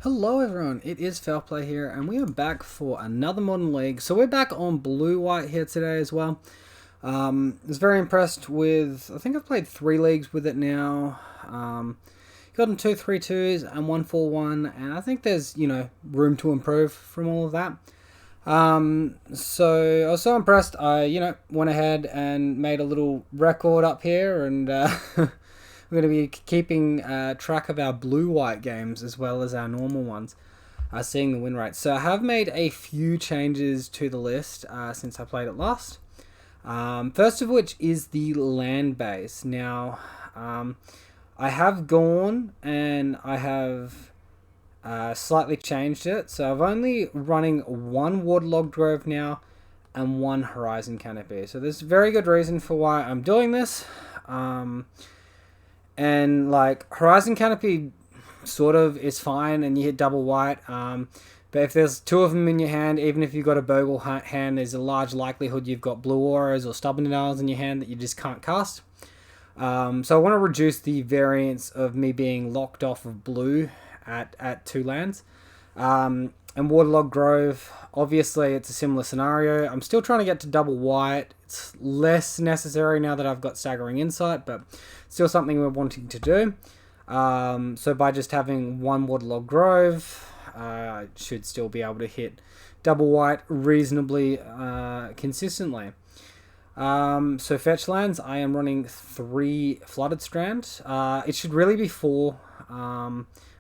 Hello everyone, it is Foul Play here, and we are back for another Modern League. So we're back on Blue-White here today as well. I was very impressed with, I think I've played 3 leagues with it now. Gotten 2 3-2s and 1 4-1, and I think there's, room to improve from all of that. So I was so impressed, I, went ahead and made a little record up here, and we're going to be keeping track of our blue-white games as well as our normal ones, seeing the win rate. So I have made a few changes to the list since I played it last. First of which is the land base. Now, I have gone and I have slightly changed it. So I'm only running 1 waterlogged grove now and 1 horizon canopy. So there's a very good reason for why I'm doing this. And like horizon canopy sort of is fine and you hit double white, but if there's 2 of them in your hand, even if you've got a Bogle hand, there's a large likelihood you've got blue auras or stubborn denials in your hand that you just can't cast. So I want to reduce the variance of me being locked off of blue at 2 lands. And Waterlogged Grove, obviously it's a similar scenario. I'm still trying to get to double white. It's less necessary now that I've got Staggering Insight, but still something we're wanting to do. So by just having 1 Waterlogged Grove, I should still be able to hit double white reasonably consistently. So fetch lands, I am running 3 Flooded Strand. It should really be 4,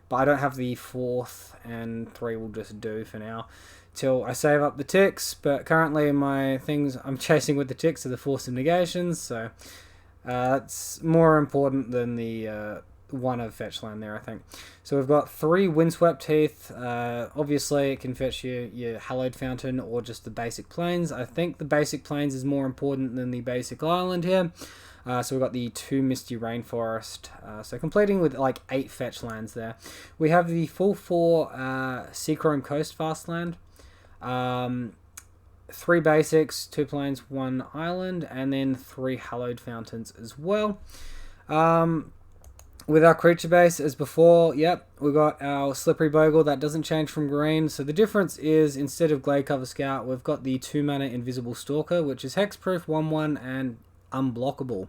but I don't have the 4th, and 3 will just do for now till I save up the ticks. But currently my things I'm chasing with the ticks are the Force of Negations, so it's more important than the 1 of fetch land there, I think. So we've got 3 Windswept Heath. Obviously it can fetch your Hallowed Fountain or just the basic plains. I think the basic plains is more important than the basic island here. So we've got the 2 Misty Rainforest, so completing with like 8 fetch lands there. We have the full 4 Seachrome Coast Fastland, 3 basics, 2 plains, 1 island, and then 3 Hallowed Fountains as well. With our creature base, as before, yep, we've got our Slippery Bogle. That doesn't change from green. So the difference is, instead of Glade Cover Scout, we've got the 2 mana Invisible Stalker, which is hexproof, 1/1, and unblockable.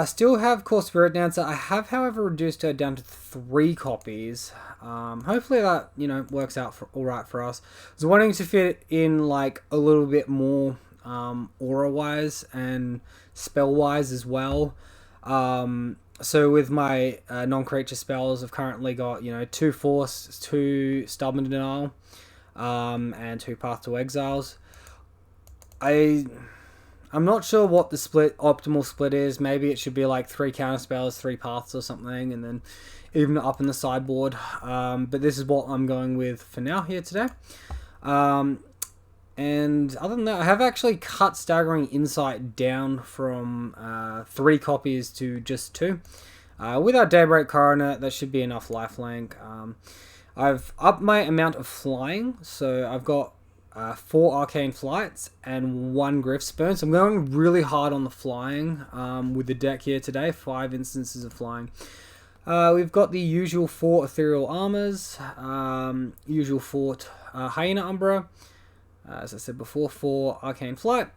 Still have Core Spirit Dancer. I have, however, reduced her down to 3 copies. Hopefully that, works out alright for us. I was wanting to fit in like a little bit more aura-wise and spell-wise as well. So with my non-creature spells, I've currently got, 2 Force, 2 Stubborn Denial, and 2 Path to Exiles. I'm not sure what the optimal split is. Maybe it should be like 3 counter spells, 3 paths or something, and then even up in the sideboard. But this is what I'm going with for now here today. And other than that, I have actually cut Staggering Insight down from 3 copies to just 2. With our Daybreak Coronet, that should be enough lifelink. I've upped my amount of flying, so I've got 4 Arcane Flights and 1 Grifspurn. So I'm going really hard on the flying with the deck here today. 5 instances of flying. We've got the usual 4 Ethereal Armors, usual 4 Hyena Umbra. As I said before, 4 Arcane Flight,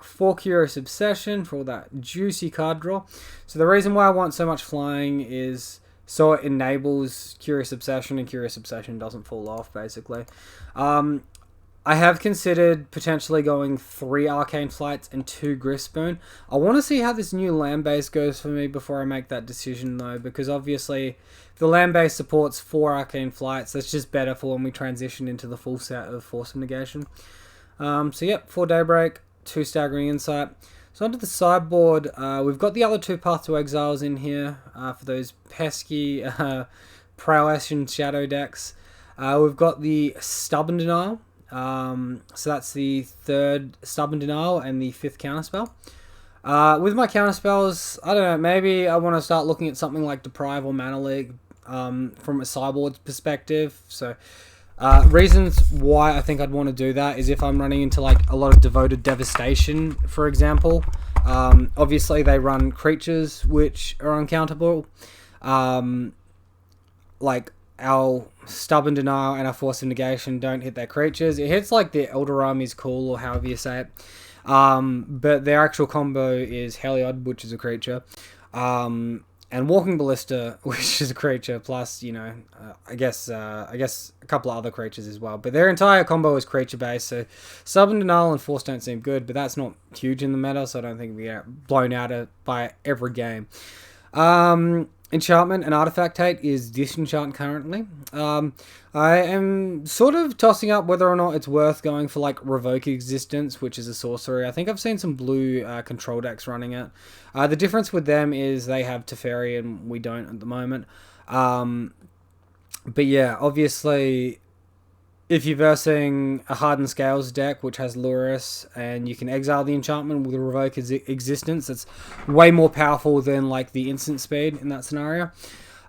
4 Curious Obsession for all that juicy card draw. So the reason why I want so much flying is so it enables Curious Obsession, and Curious Obsession doesn't fall off, basically. I have considered potentially going 3 Arcane Flights and 2 Grifspurn. I want to see how this new land base goes for me before I make that decision, though, because obviously if the land base supports 4 Arcane Flights, that's just better for when we transition into the full set of Force of Negation. So yep, 4 Daybreak, 2 Staggering Insight. So onto the sideboard, we've got the other 2 Path to Exiles in here for those pesky Prowess and Shadow decks. We've got the Stubborn Denial. So that's the 3rd Stubborn Denial and the 5th Counterspell. With my counterspells, I don't know, maybe I want to start looking at something like Deprive or Mana League from a sideboard perspective. So reasons why I think I'd want to do that is if I'm running into like a lot of Devoted Devastation, for example. Obviously they run creatures which are uncountable. Like our Stubborn Denial and our Force of Negation don't hit their creatures. It hits like the Elder Army's Call, or however you say it. But their actual combo is Heliod, which is a creature. And Walking Ballista, which is a creature, plus, you know, I guess a couple of other creatures as well. But their entire combo is creature-based, so Stubborn Denial and Force don't seem good, but that's not huge in the meta, so I don't think we get blown out by every game. Enchantment and Artifact Hate is Disenchant currently. I am sort of tossing up whether or not it's worth going for like Revoke Existence, which is a sorcery. I think I've seen some blue control decks running it. The difference with them is they have Teferi and we don't at the moment. But yeah, obviously, if you're versing a Hardened Scales deck, which has Lurrus, and you can exile the enchantment with a Revoke Existence, that's way more powerful than like the instant speed in that scenario.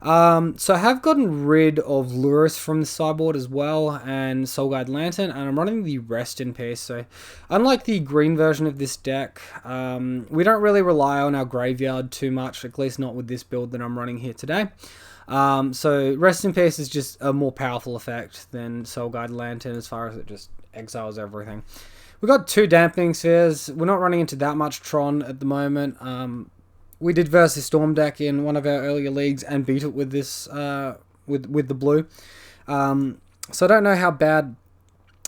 So I have gotten rid of Lurrus from the sideboard as well, and Soul Guide Lantern, and I'm running the Rest in Peace. So unlike the green version of this deck, we don't really rely on our graveyard too much, at least not with this build that I'm running here today. So Rest in Peace is just a more powerful effect than Soul Guide Lantern as far as it just exiles everything. We've got 2 Dampening Spheres. We're not running into that much Tron at the moment. We did versus Storm deck in one of our earlier leagues and beat it with this with the blue. So I don't know how bad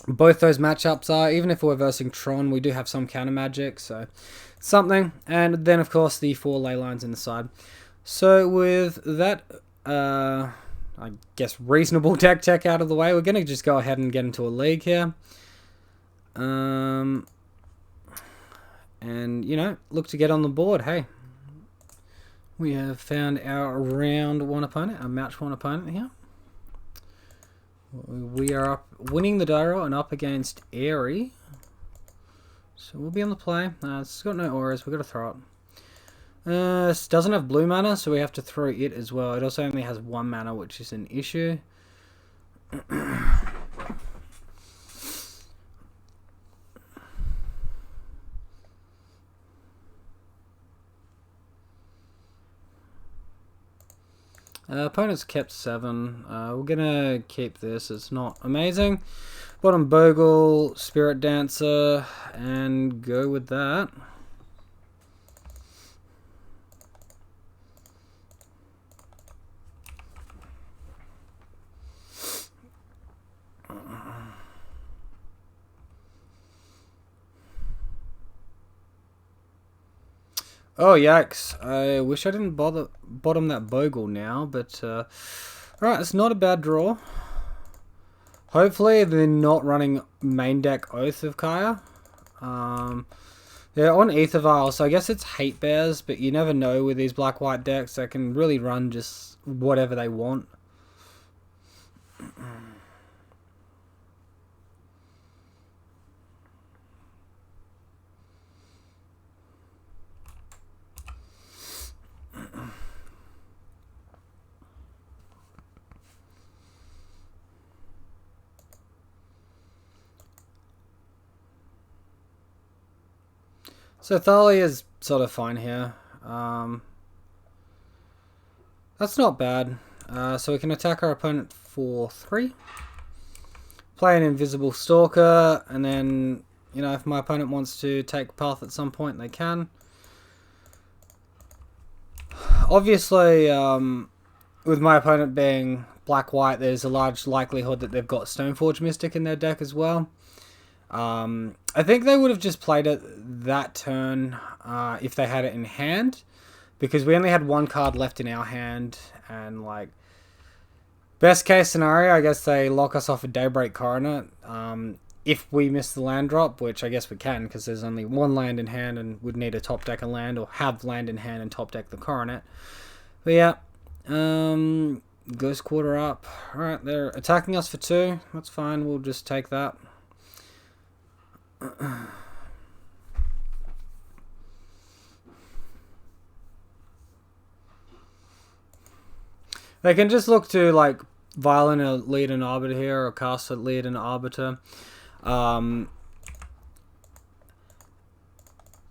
both those matchups are. Even if we're versing Tron, we do have some counter magic, so something. And then of course the 4 ley lines in the side. So with that, I guess reasonable deck tech out of the way, we're going to just go ahead and get into a league here. And you know, look to get on the board. Hey, we have found our round 1 opponent, our match 1 opponent here. We are up winning the die roll and up against Airy. So we'll be on the play. It's got no auras, we've got to throw it. It doesn't have blue mana, so we have to throw it as well. It also only has 1 mana, which is an issue. Opponent's kept 7. We're gonna keep this. It's not amazing. Bottom Bogle, Spirit Dancer, and go with that. Oh, yikes. I wish I didn't bottom that Bogle now, but alright, it's not a bad draw. Hopefully they're not running main deck Oath of Kaya. They're on Aether Vial, so I guess it's Hatebears, but you never know with these black-white decks. They can really run just whatever they want. So Thalia is sort of fine here. That's not bad. So we can attack our opponent for 3. Play an Invisible Stalker, and then, you know, if my opponent wants to take path at some point, they can. Obviously, with my opponent being black-white, there's a large likelihood that they've got Stoneforge Mystic in their deck as well. I think they would have just played it that turn if they had it in hand, because we only had 1 card left in our hand, and like best case scenario, I guess they lock us off a Daybreak Coronet if we miss the land drop, which I guess we can because there's only 1 land in hand and we'd need to top deck a land or have land in hand and top deck the Coronet. But yeah, Ghost Quarter up. Alright, they're attacking us for 2. That's fine, we'll just take that. They can just look to like Violent or Lead an Arbiter here, or cast a Lead an Arbiter, and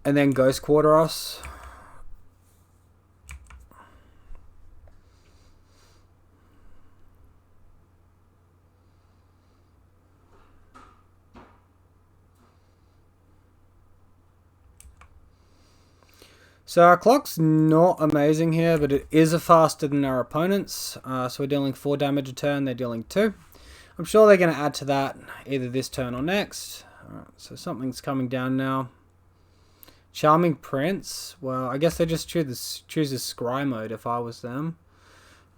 then Ghost Quarter us. So our clock's not amazing here, but it is faster than our opponents. So we're dealing 4 damage a turn, they're dealing 2. I'm sure they're going to add to that either this turn or next. Alright, so something's coming down now. Charming Prince. Well, I guess they just choose the scry mode if I was them.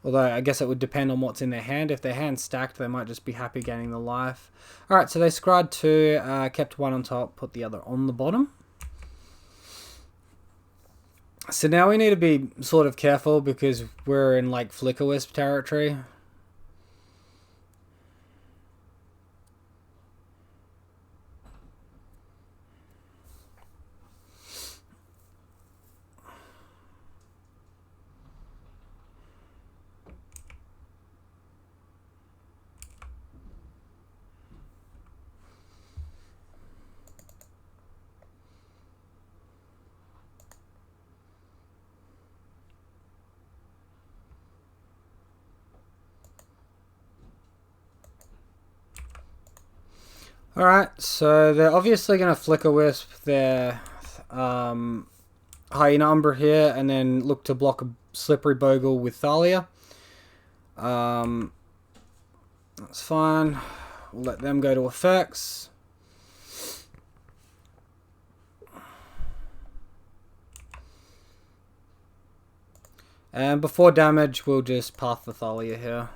Although, I guess it would depend on what's in their hand. If their hand's stacked, they might just be happy gaining the life. Alright, so they scryed 2, kept 1 on top, put the other on the bottom. So now we need to be sort of careful because we're in like Flicker Wisp territory. Alright, so they're obviously going to Flicker Wisp their Hyena Umbra here and then look to block a Slippery Bogle with Thalia. That's fine. We'll let them go to effects. And before damage, we'll just path the Thalia here.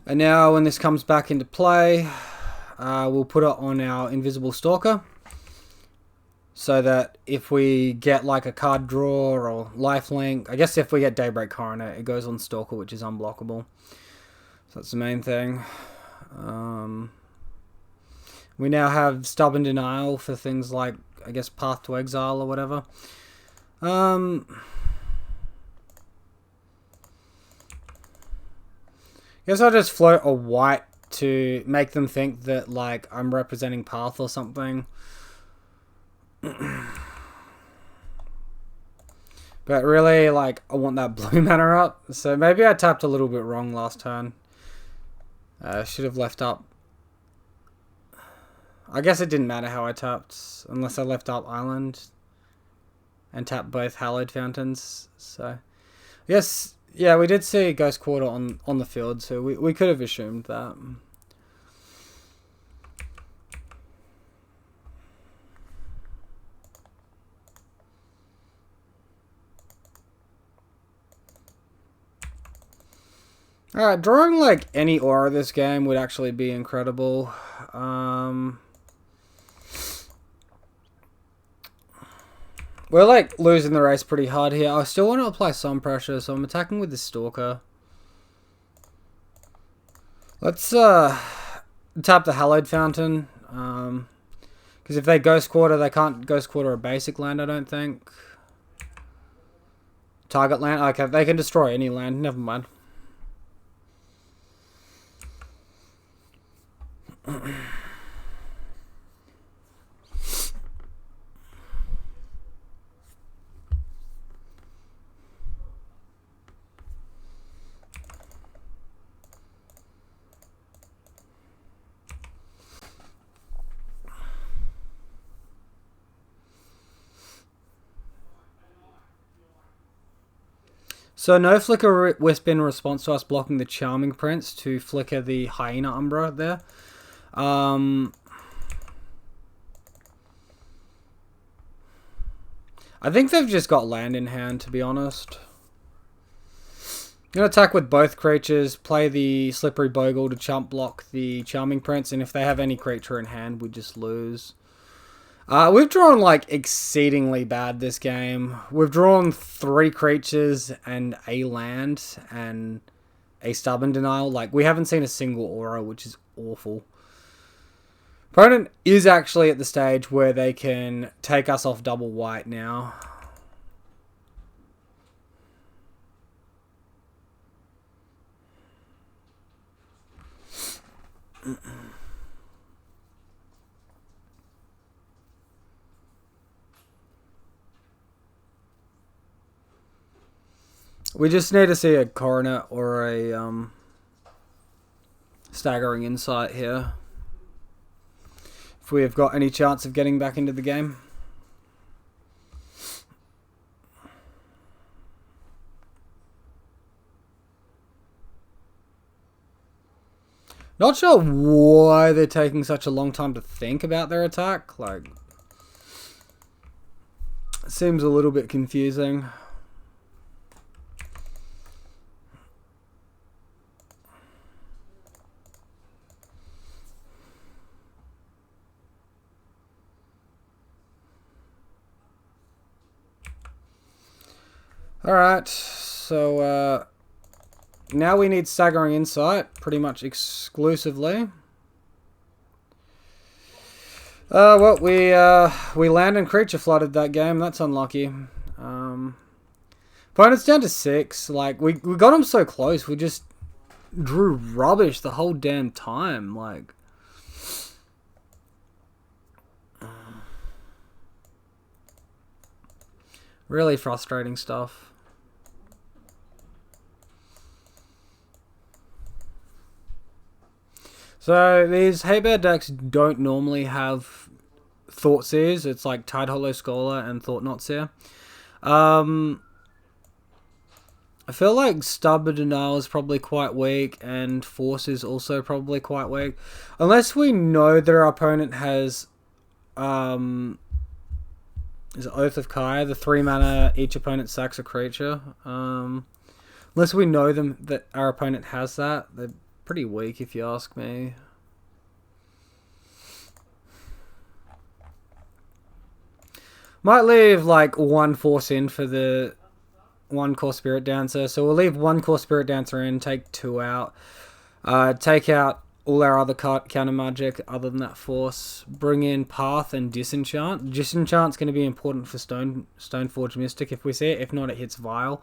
And now when this comes back into play, we'll put it on our Invisible Stalker. So that if we get like a card draw or lifelink, I guess if we get Daybreak Coronet, it goes on Stalker, which is unblockable. So that's the main thing. We now have Stubborn Denial for things like, I guess, Path to Exile or whatever. Guess I'll just float a white to make them think that like I'm representing Path or something. But really, like, I want that blue mana up. So maybe I tapped a little bit wrong last turn. Should have left up. I guess it didn't matter how I tapped, unless I left up Island and tapped both Hallowed Fountains. So, yes. Yeah, we did see Ghost Quarter on the field, so we could have assumed that. Alright, drawing like any aura this game would actually be incredible. We're like losing the race pretty hard here. I still want to apply some pressure, so I'm attacking with the Stalker. Let's tap the Hallowed Fountain. Because if they Ghost Quarter, they can't Ghost Quarter a basic land, I don't think. Target land? Okay, they can destroy any land. Never mind. So no Flicker Wisp in response to us blocking the Charming Prince to flicker the Hyena Umbra there. I think they've just got land in hand, to be honest. I'm going to attack with both creatures, play the Slippery Bogle to chump block the Charming Prince, and if they have any creature in hand, we just lose. We've drawn, like, exceedingly bad this game. We've drawn 3 creatures and a land and a Stubborn Denial. Like, we haven't seen a single aura, which is awful. Opponent is actually at the stage where they can take us off double white now. We just need to see a Coronet or a Staggering Insight here. if we've got any chance of getting back into the game. Not sure why they're taking such a long time to think about their attack. Like, it seems a little bit confusing. Alright, so now we need Staggering Insight pretty much exclusively. Well, we land and creature flooded that game. That's unlucky. Opponent's down to 6. Like, we got him so close. We just drew rubbish the whole damn time. Like, really frustrating stuff. So these Hatebear decks don't normally have Thoughtseers. It's like Tidehollow Scholar and Thought-Knot Seer. I feel like Stubborn Denial is probably quite weak, and Force is also probably quite weak. Unless we know that our opponent has is it Oath of Kaya, the 3 mana, each opponent sacks a creature. Unless we know that our opponent has that, they're pretty weak if you ask me. Might leave like 1 Force in for the 1 Core Spirit Dancer. So we'll leave 1 Core Spirit Dancer in, take 2 out. Take out all our other counter magic other than that Force. Bring in Path and Disenchant. Disenchant's going to be important for Stoneforge Mystic if we see it. If not, it hits Vile.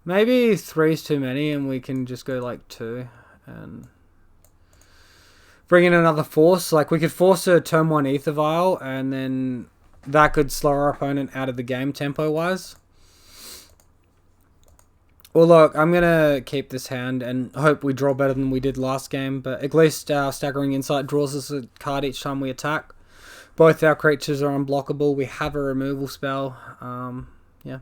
Maybe 3's too many and we can just go like 2 and bring in another Force. Like, we could force a turn 1 Aether Vial and then that could slow our opponent out of the game tempo-wise. Well, look, I'm going to keep this hand and hope we draw better than we did last game, but at least our Staggering Insight draws us a card each time we attack. Both our creatures are unblockable. We have a removal spell. Yeah.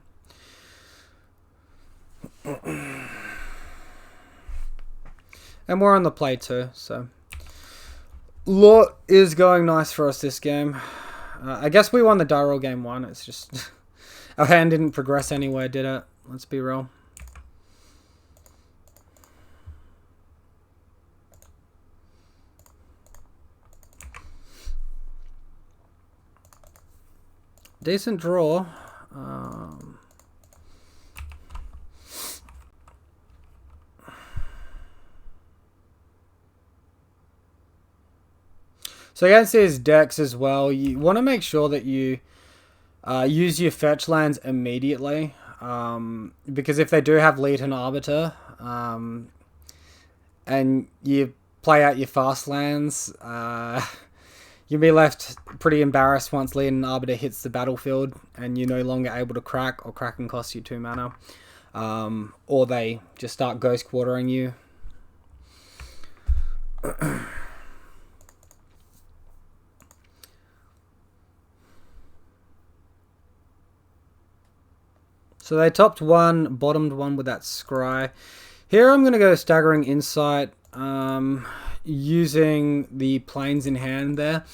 And we're on the play too, so lot is going nice for us this game. I guess we won the die roll game 1. It's just our hand didn't progress anywhere, did it? Let's be real. Decent draw. So against these decks as well, you want to make sure that you use your fetch lands immediately, because if they do have Legion Arbiter, and you play out your fast lands, you'll be left pretty embarrassed once Legion Arbiter hits the battlefield and you're no longer able to crack, or cracking costs you 2 mana, or they just start ghost quartering you. So they topped 1, bottomed 1 with that Scry. Here I'm going to go Staggering Insight, using the planes in hand there.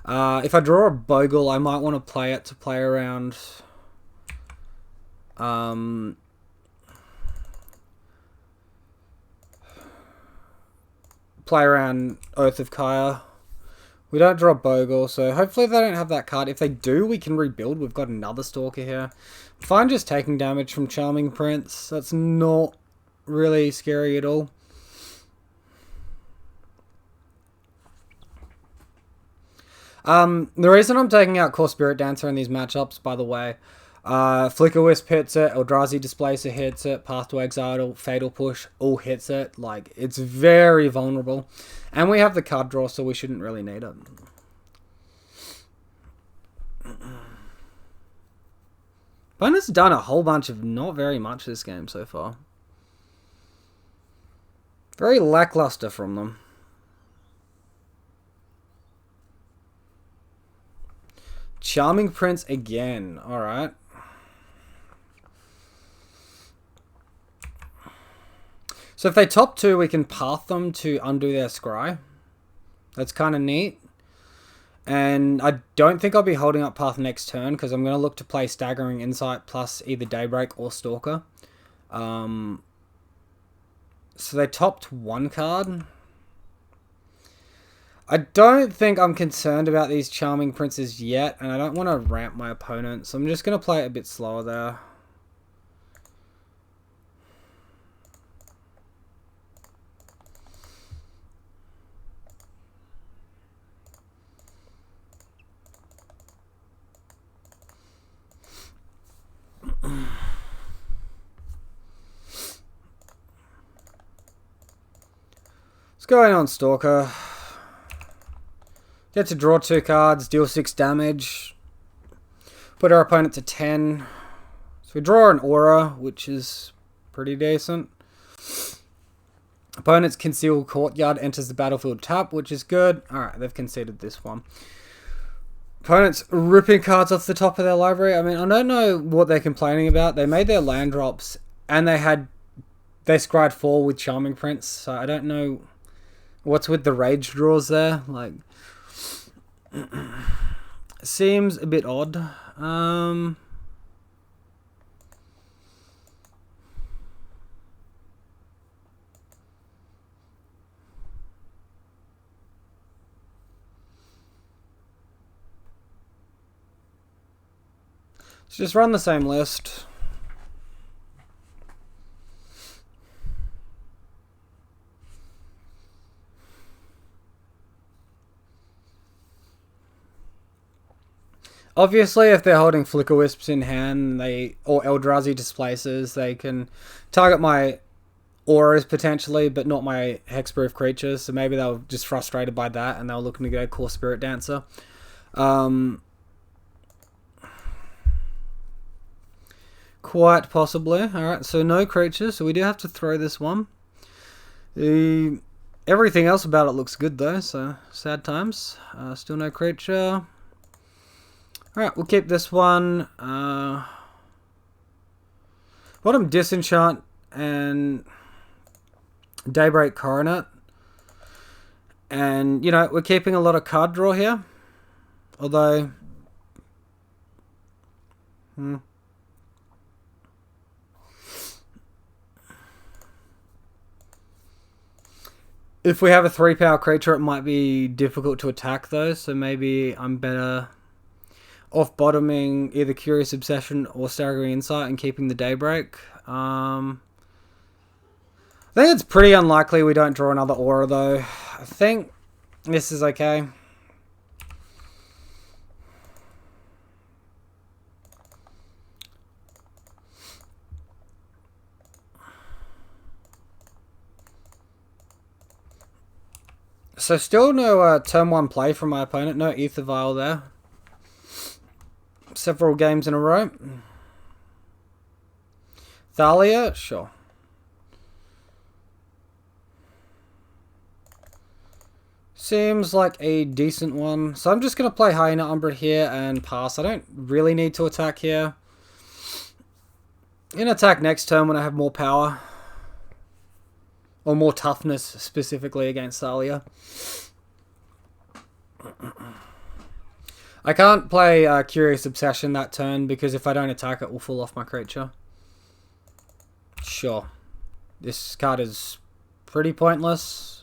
If I draw a Bogle, I might want to play it to play around Oath of Kaya. We don't draw Bogle, so hopefully they don't have that card. If they do, we can rebuild. We've got another Stalker here. Fine just taking damage from Charming Prince. That's not really scary at all. The reason I'm taking out Core Spirit Dancer in these matchups, by the way, Flicker Wisp hits it, Eldrazi Displacer hits it, Path to Exile, Fatal Push, all hits it. Like, it's very vulnerable. And we have the card draw, so we shouldn't really need it. Opponent's done a whole bunch of not very much this game so far. Very lackluster from them. Charming Prince again. Alright. So if they top 2, we can path them to undo their scry. That's kind of neat. And I don't think I'll be holding up path next turn, because I'm going to look to play Staggering Insight plus either Daybreak or Stalker. So they topped 1 card. I don't think I'm concerned about these Charming Princes yet, and I don't want to ramp my opponent, so I'm just going to play it a bit slower there. Let's go in on Stalker. Get to draw 2 cards, deal 6 damage. Put our opponent to 10. So we draw an Aura, which is pretty decent. Opponent's Concealed Courtyard enters the battlefield tap, which is good. Alright, they've conceded this one. Opponent's ripping cards off the top of their library. I mean, I don't know what they're complaining about. They made their land drops, and they scryed 4 with Charming Prince, so I don't know what's with the rage draws there. Like, seems a bit odd. Let's just run the same list. Obviously, if they're holding Flicker Wisps in hand, or Eldrazi Displacers, they can target my auras potentially, but not my hexproof creatures. So maybe they're just frustrated by that, and they're looking to go Core Spirit Dancer. Quite possibly. Alright, so no creatures, so we do have to throw this one. Everything else about it looks good though, so sad times. Still no creature. Alright, we'll keep this one. Bottom Disenchant and Daybreak Coronet. And, you know, we're keeping a lot of card draw here. Although... if we have a 3-power creature, it might be difficult to attack though, so maybe I'm better off bottoming either Curious Obsession or Staggering Insight and keeping the Daybreak. I think it's pretty unlikely we don't draw another Aura though. I think this is okay. So still no turn 1 play from my opponent. No Ether Vial there. Several games in a row. Thalia? Sure. Seems like a decent one. So I'm just going to play Hyena Umbra here and pass. I don't really need to attack here. I'm going to attack next turn when I have more power. Or more toughness, specifically against Thalia. I can't play Curious Obsession that turn, because if I don't attack it will fall off my creature. Sure. This card is pretty pointless.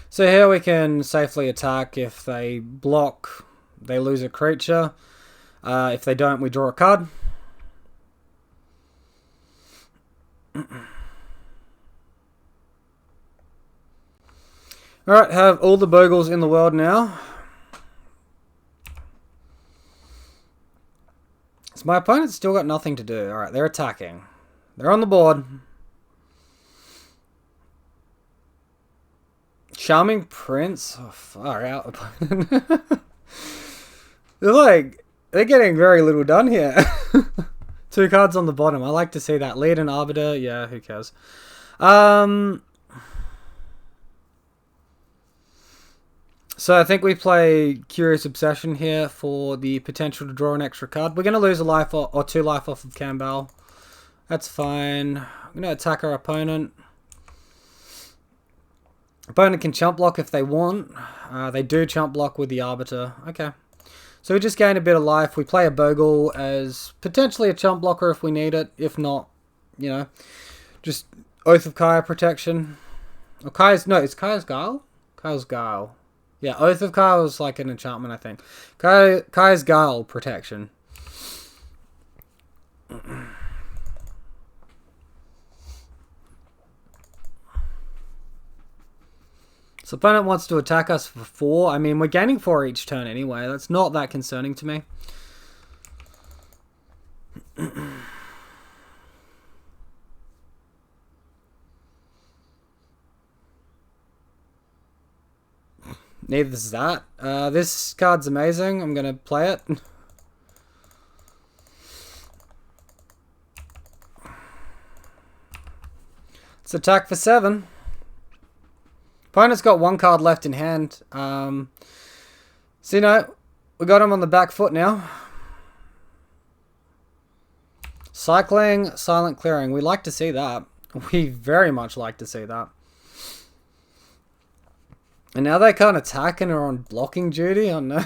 So here we can safely attack. If they block, they lose a creature. If they don't, we draw a card. Alright, have all the Bogles in the world now. So my opponent's still got nothing to do. Alright, they're attacking. They're on the board. Charming Prince? Oh, far out. They're getting very little done here. 2 cards on the bottom. I like to see that. Lead and Arbiter. Yeah, who cares? So I think we play Curious Obsession here for the potential to draw an extra card. We're going to lose a life or 2 life off of Campbell. That's fine. I'm going to attack our opponent. Opponent can chump block if they want. They do chump block with the Arbiter. Okay. So we just gain a bit of life. We play a Bogle as potentially a chump blocker if we need it. If not, you know, just Oath of Kaya protection. Or it's Kaya's Guile? Kaya's Guile. Yeah, Oath of Kaya is like an enchantment, I think. Kaya's Guile protection. So opponent wants to attack us for 4. I mean, we're gaining 4 each turn anyway. That's not that concerning to me. Neither is that. This card's amazing. I'm going to play it. Let's attack for 7. Opponent's got 1 card left in hand. So, you know, we got him on the back foot now. Cycling, silent clearing. We like to see that. We very much like to see that. And now they can't attack and are on blocking duty? Oh no.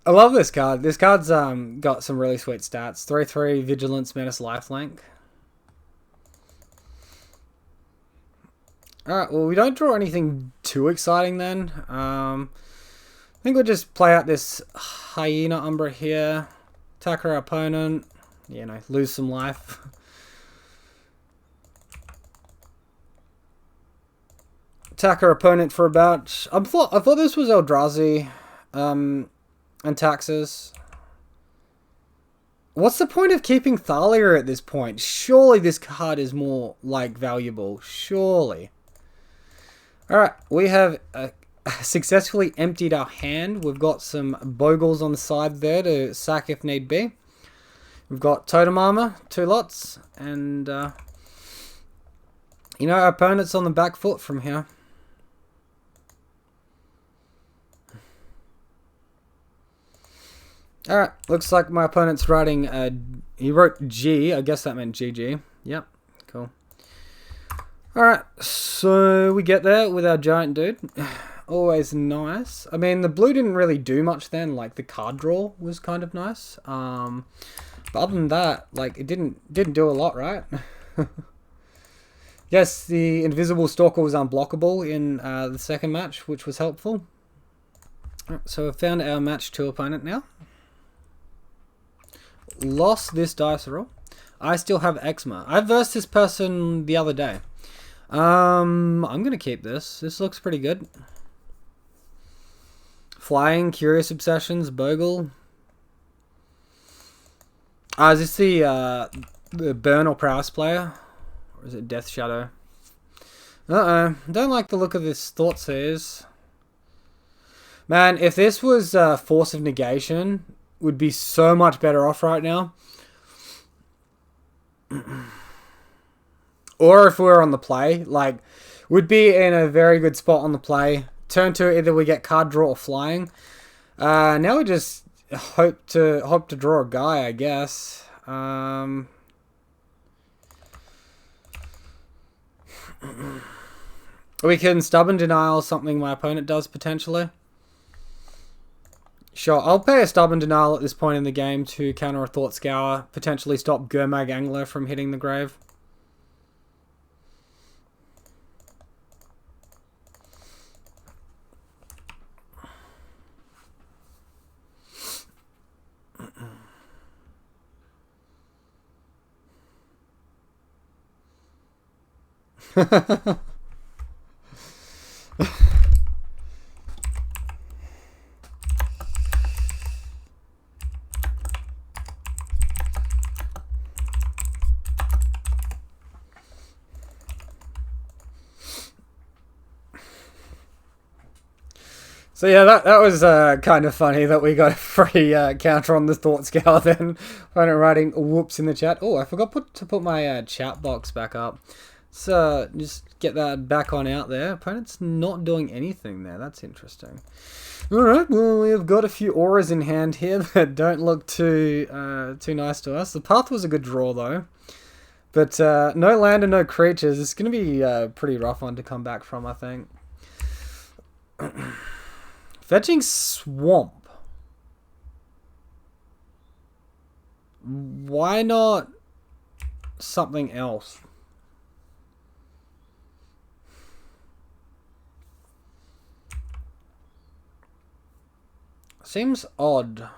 I love this card. This card's got some really sweet stats. 3/3, Vigilance, Menace, Lifelink. Alright, well we don't draw anything too exciting then. I think we'll just play out this Hyena Umbra here. Attack our opponent. You know, lose some life. Attack our opponent for about... I thought this was Eldrazi. And taxes. What's the point of keeping Thalia at this point? Surely this card is more, like, valuable. Surely. Alright, we have successfully emptied our hand. We've got some Bogles on the side there to sack if need be. We've got Totem Armor, 2 lots. And, you know, our opponent's on the back foot from here. Alright, looks like my opponent's writing, he wrote G, I guess that meant GG. Yep, cool. Alright, so we get there with our giant dude. Always nice. I mean, the blue didn't really do much then, like the card draw was kind of nice. But other than that, like, it didn't do a lot, right? Yes, the Invisible Stalker was unblockable in the second match, which was helpful. Right, so we've found our match 2 opponent now. Lost this dice roll. I still have eczema. I versed this person the other day. I'm gonna keep this. This looks pretty good. Flying, Curious Obsessions, Bogle. Is this the Burn or Prowess player? Or is it Death Shadow? Don't like the look of this Thought Seers. Man, if this was Force of Negation, would be so much better off right now. Or if we were on the play, like, would be in a very good spot on the play. Turn 2, either we get card draw or flying. Now we just hope to draw a guy, I guess. We can Stubborn Denial, something my opponent does potentially. Sure, I'll pay a Stubborn Denial at this point in the game to counter a Thought Scour, potentially stop Gurmag Angler from hitting the grave. So yeah, that was kind of funny that we got a free counter on the Thought Scour then. Opponent writing whoops in the chat. Oh, I forgot to put my chat box back up. So just get that back on out there. Opponent's not doing anything there. That's interesting. Alright, well, we've got a few auras in hand here that don't look too nice to us. The path was a good draw though. But no land and no creatures. It's going to be a pretty rough one to come back from, I think. Fetching Swamp. Why not something else? Seems odd.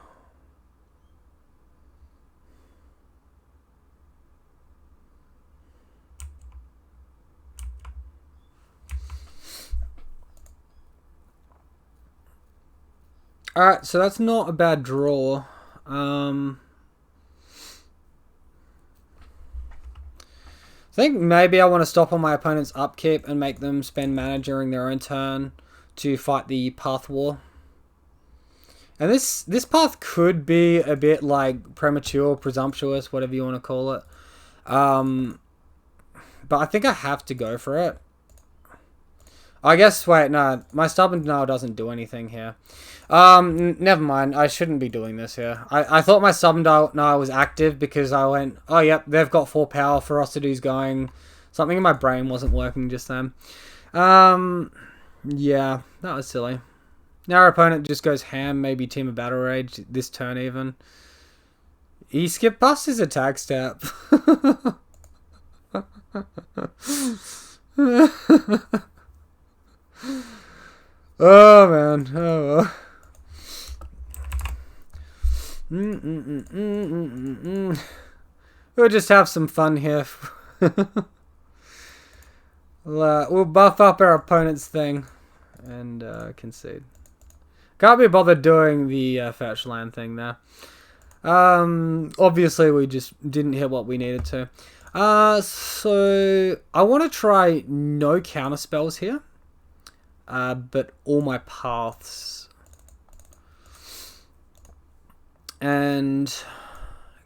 Alright, so that's not a bad draw. I think maybe I want to stop on my opponent's upkeep and make them spend mana during their own turn to fight the Path War. And this path could be a bit like premature, presumptuous, whatever you want to call it. But I think I have to go for it. I guess, wait, no, my Stubborn Denial doesn't do anything here. Never mind, I shouldn't be doing this here. I thought my Stubborn Denial was active because I went, oh yep, they've got 4 power, Ferocity's going. Something in my brain wasn't working just then. Yeah, that was silly. Now our opponent just goes ham, maybe Team of Battle Rage, this turn even. He skipped past his attack step. Oh man, oh well. We'll just have some fun here. We'll buff up our opponent's thing and concede. Can't be bothered doing the fetch land thing there. Obviously we just didn't hit what we needed to. So I want to try no counter spells here. But all my paths. And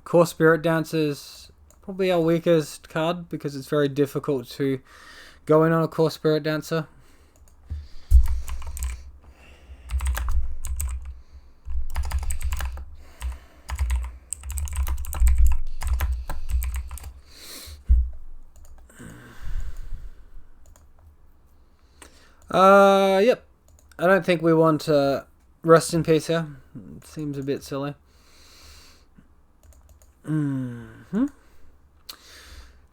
Core Spirit Dancers, probably our weakest card because it's very difficult to go in on a Core Spirit Dancer. Yep. I don't think we want to rest in peace here. It seems a bit silly.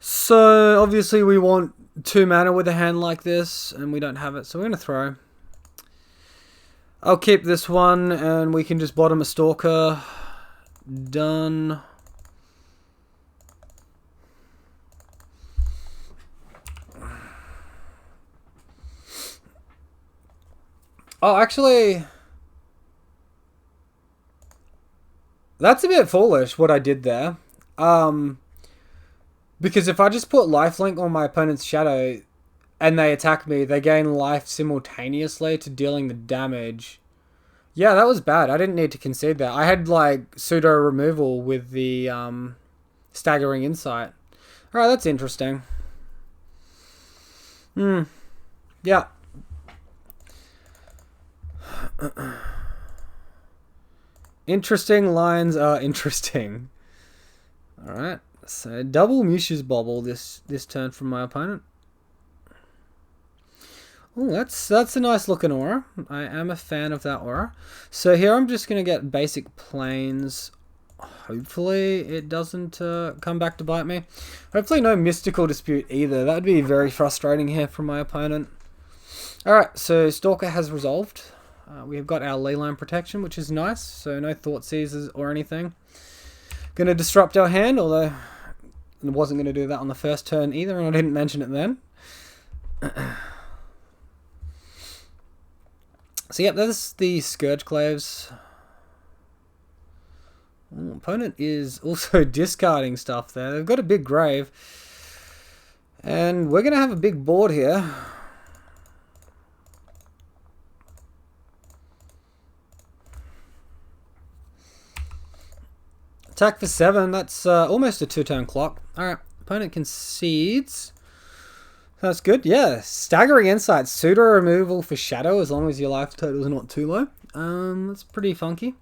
So, obviously we want 2 mana with a hand like this, and we don't have it, so we're going to throw. I'll keep this one, and we can just bottom a Stalker. Done. Oh, actually, that's a bit foolish what I did there. Because if I just put lifelink on my opponent's shadow and they attack me, they gain life simultaneously to dealing the damage. Yeah, that was bad. I didn't need to concede that. I had like pseudo removal with the staggering insight. Alright, that's interesting. Yeah. Interesting lines are interesting. Alright, so double Mush's Bobble this turn from my opponent. Oh, that's a nice looking aura. I am a fan of that aura. So here I'm just going to get basic planes. Hopefully it doesn't come back to bite me. Hopefully no Mystical Dispute either. That would be very frustrating here from my opponent. Alright, so Stalker has resolved. We've got our Leyline protection, which is nice, so no Thought Seizers or anything. Going to disrupt our hand, although I wasn't going to do that on the first turn either, and I didn't mention it then. So yep, that's the Scourgeclaves. Opponent is also discarding stuff there. They've got a big grave. And we're going to have a big board here. Attack for 7. That's almost a 2-turn clock. Alright, opponent concedes. That's good. Yeah, staggering insight. Pseudo removal for shadow as long as your life total is not too low. That's pretty funky.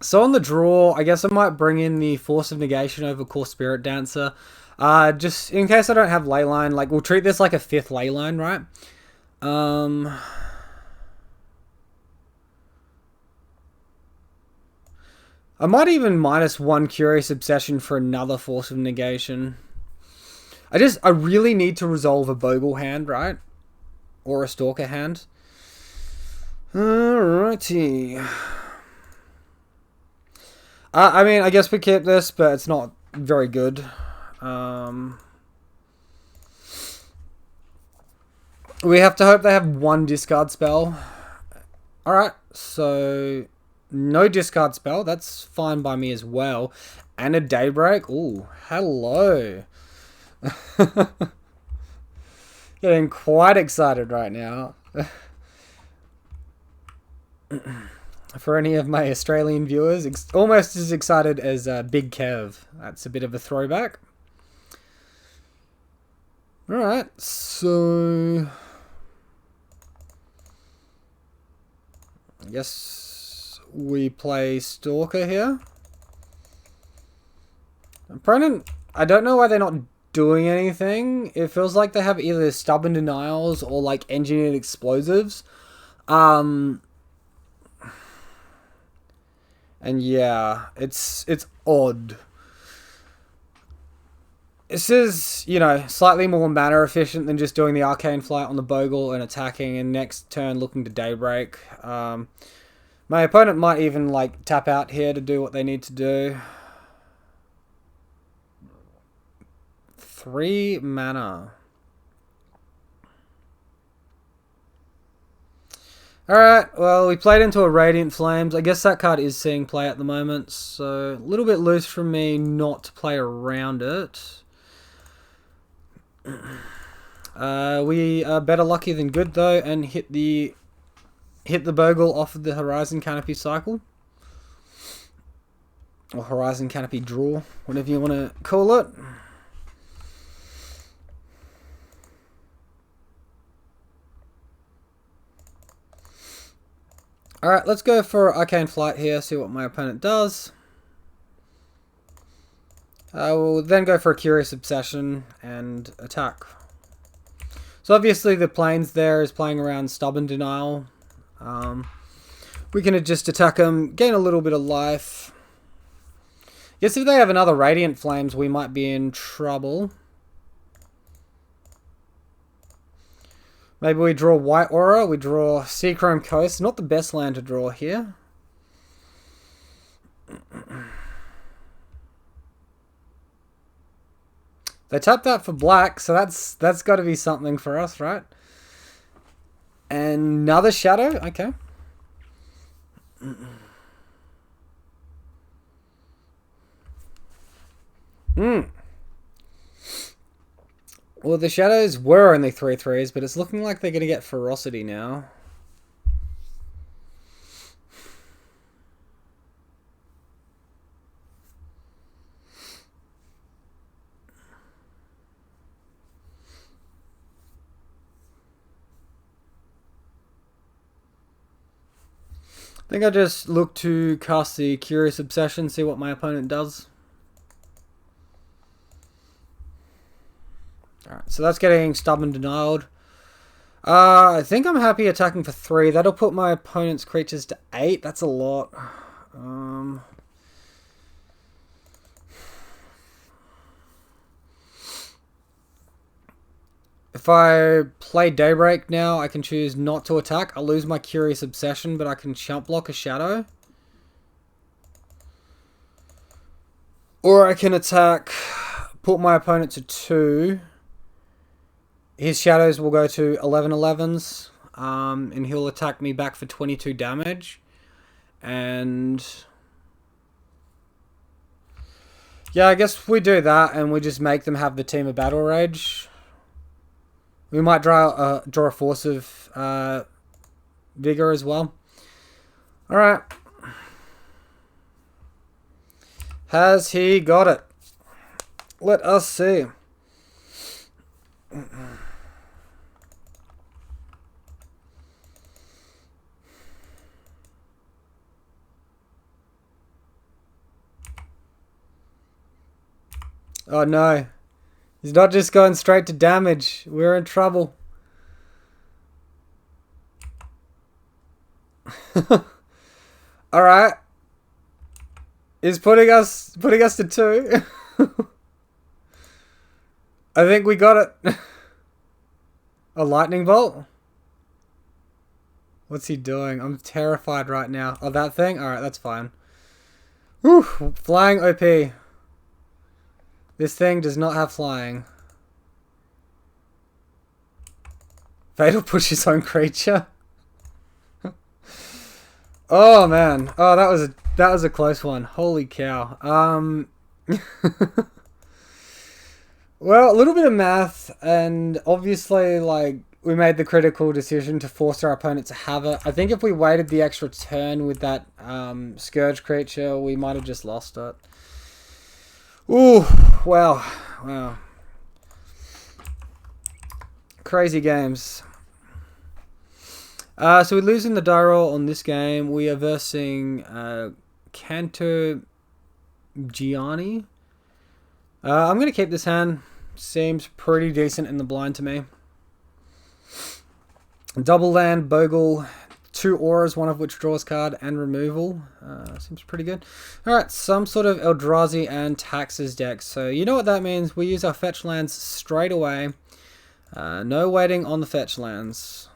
So on the draw, I guess I might bring in the Force of Negation over Core Spirit Dancer. Just in case I don't have Leyline, like we'll treat this like a 5th Leyline, right? I might even -1 Curious Obsession for another Force of Negation. I really need to resolve a Bogle hand, right? Or a Stalker hand. Alrighty. I mean, I guess we keep this, but it's not very good. We have to hope they have 1 discard spell. Alright, so no discard spell. That's fine by me as well. And a Daybreak. Ooh, hello. Getting quite excited right now. For any of my Australian viewers, almost as excited as Big Kev. That's a bit of a throwback. Alright, so I guess we play Stalker here. Opponent, I don't know why they're not doing anything. It feels like they have either Stubborn Denials or like Engineered Explosives. And yeah, it's odd. This is, you know, slightly more mana efficient than just doing the Arcane Flight on the Bogle and attacking, and next turn looking to Daybreak. My opponent might even like tap out here to do what they need to do. 3 mana. Alright, well, we played into a Radiant Flames. I guess that card is seeing play at the moment, so a little bit loose from me not to play around it. We are better lucky than good, though, and hit the Bogle off of the Horizon Canopy cycle. Or Horizon Canopy draw, whatever you want to call it. Alright, let's go for Arcane Flight here, see what my opponent does. We'll then go for a Curious Obsession and attack. So obviously the Plains there is playing around Stubborn Denial. We can just attack them, gain a little bit of life. Guess if they have another Radiant Flames, we might be in trouble. Maybe we draw White Aura, we draw Seachrome Coast. Not the best land to draw here. They tapped that for black, so that's got to be something for us, right? Another Shadow? Okay. Well, the Shadows were only 3/3s, but it's looking like they're going to get Ferocity now. I think I just look to cast the Curious Obsession, see what my opponent does. Alright, so that's getting Stubborn Denialed. I think I'm happy attacking for 3. That'll put my opponent's creatures to 8. That's a lot. If I play Daybreak now, I can choose not to attack. I'll lose my Curious Obsession, but I can chump block a Shadow. Or I can attack, put my opponent to 2. His Shadows will go to 11/11s, and he'll attack me back for 22 damage. And yeah, I guess we do that, and we just make them have the Team of Battle Rage. We might draw a Force of Vigor as well. Alright. Has he got it? Let us see. Oh no. He's not just going straight to damage. We're in trouble. Alright. He's putting us to 2. I think we got it. A lightning bolt? What's he doing? I'm terrified right now. Oh, that thing? Alright, that's fine. Whew, flying OP. This thing does not have flying. Fatal push his own creature. Oh man. Oh, that was a close one. Holy cow. Well, a little bit of math, and obviously, like, we made the critical decision to force our opponent to have it. I think if we waited the extra turn with that Scourge creature, we might have just lost it. Ooh, wow. Wow. Crazy games. So we're losing the die roll on this game. We are versing Canto Gianni. I'm going to keep this hand. Seems pretty decent in the blind to me. Double land, Bogle, 2 auras, one of which draws card and removal. Seems pretty good. Alright, some sort of Eldrazi and Taxes deck. So you know what that means. We use our fetch lands straight away. No waiting on the fetch lands.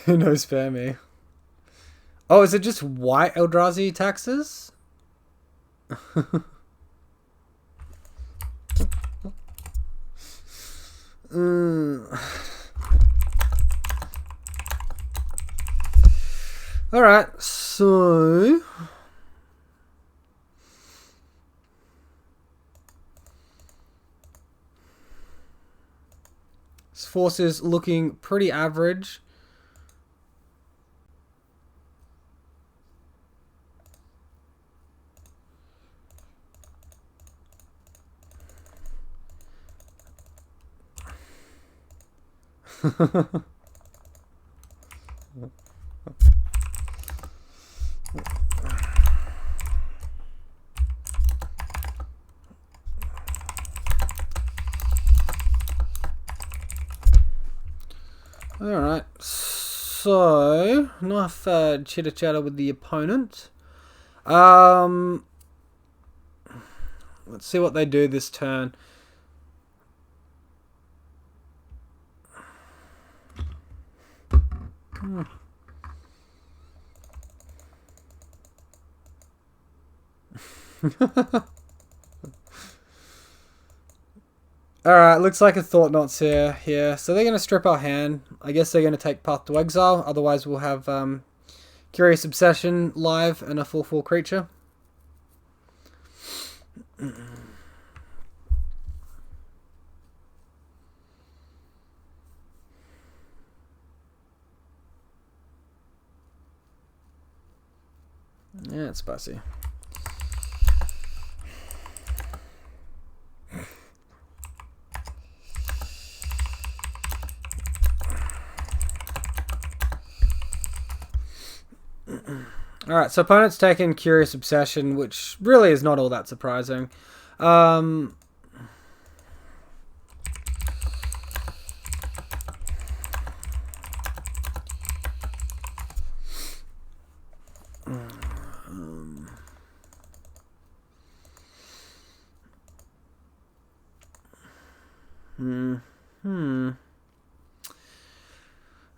No spare me. Oh, is it just white Eldrazi Taxes? Alright, so... this force is looking pretty average. Alright, so enough chitter chatter with the opponent. Let's see what they do this turn. Alright, looks like a Thought Knot's here. So they're going to strip our hand. I guess they're going to take Path to Exile. Otherwise we'll have Curious Obsession live and a 4/4 creature. Yeah, it's spicy. Alright, so opponent's taking Curious Obsession, which really is not all that surprising.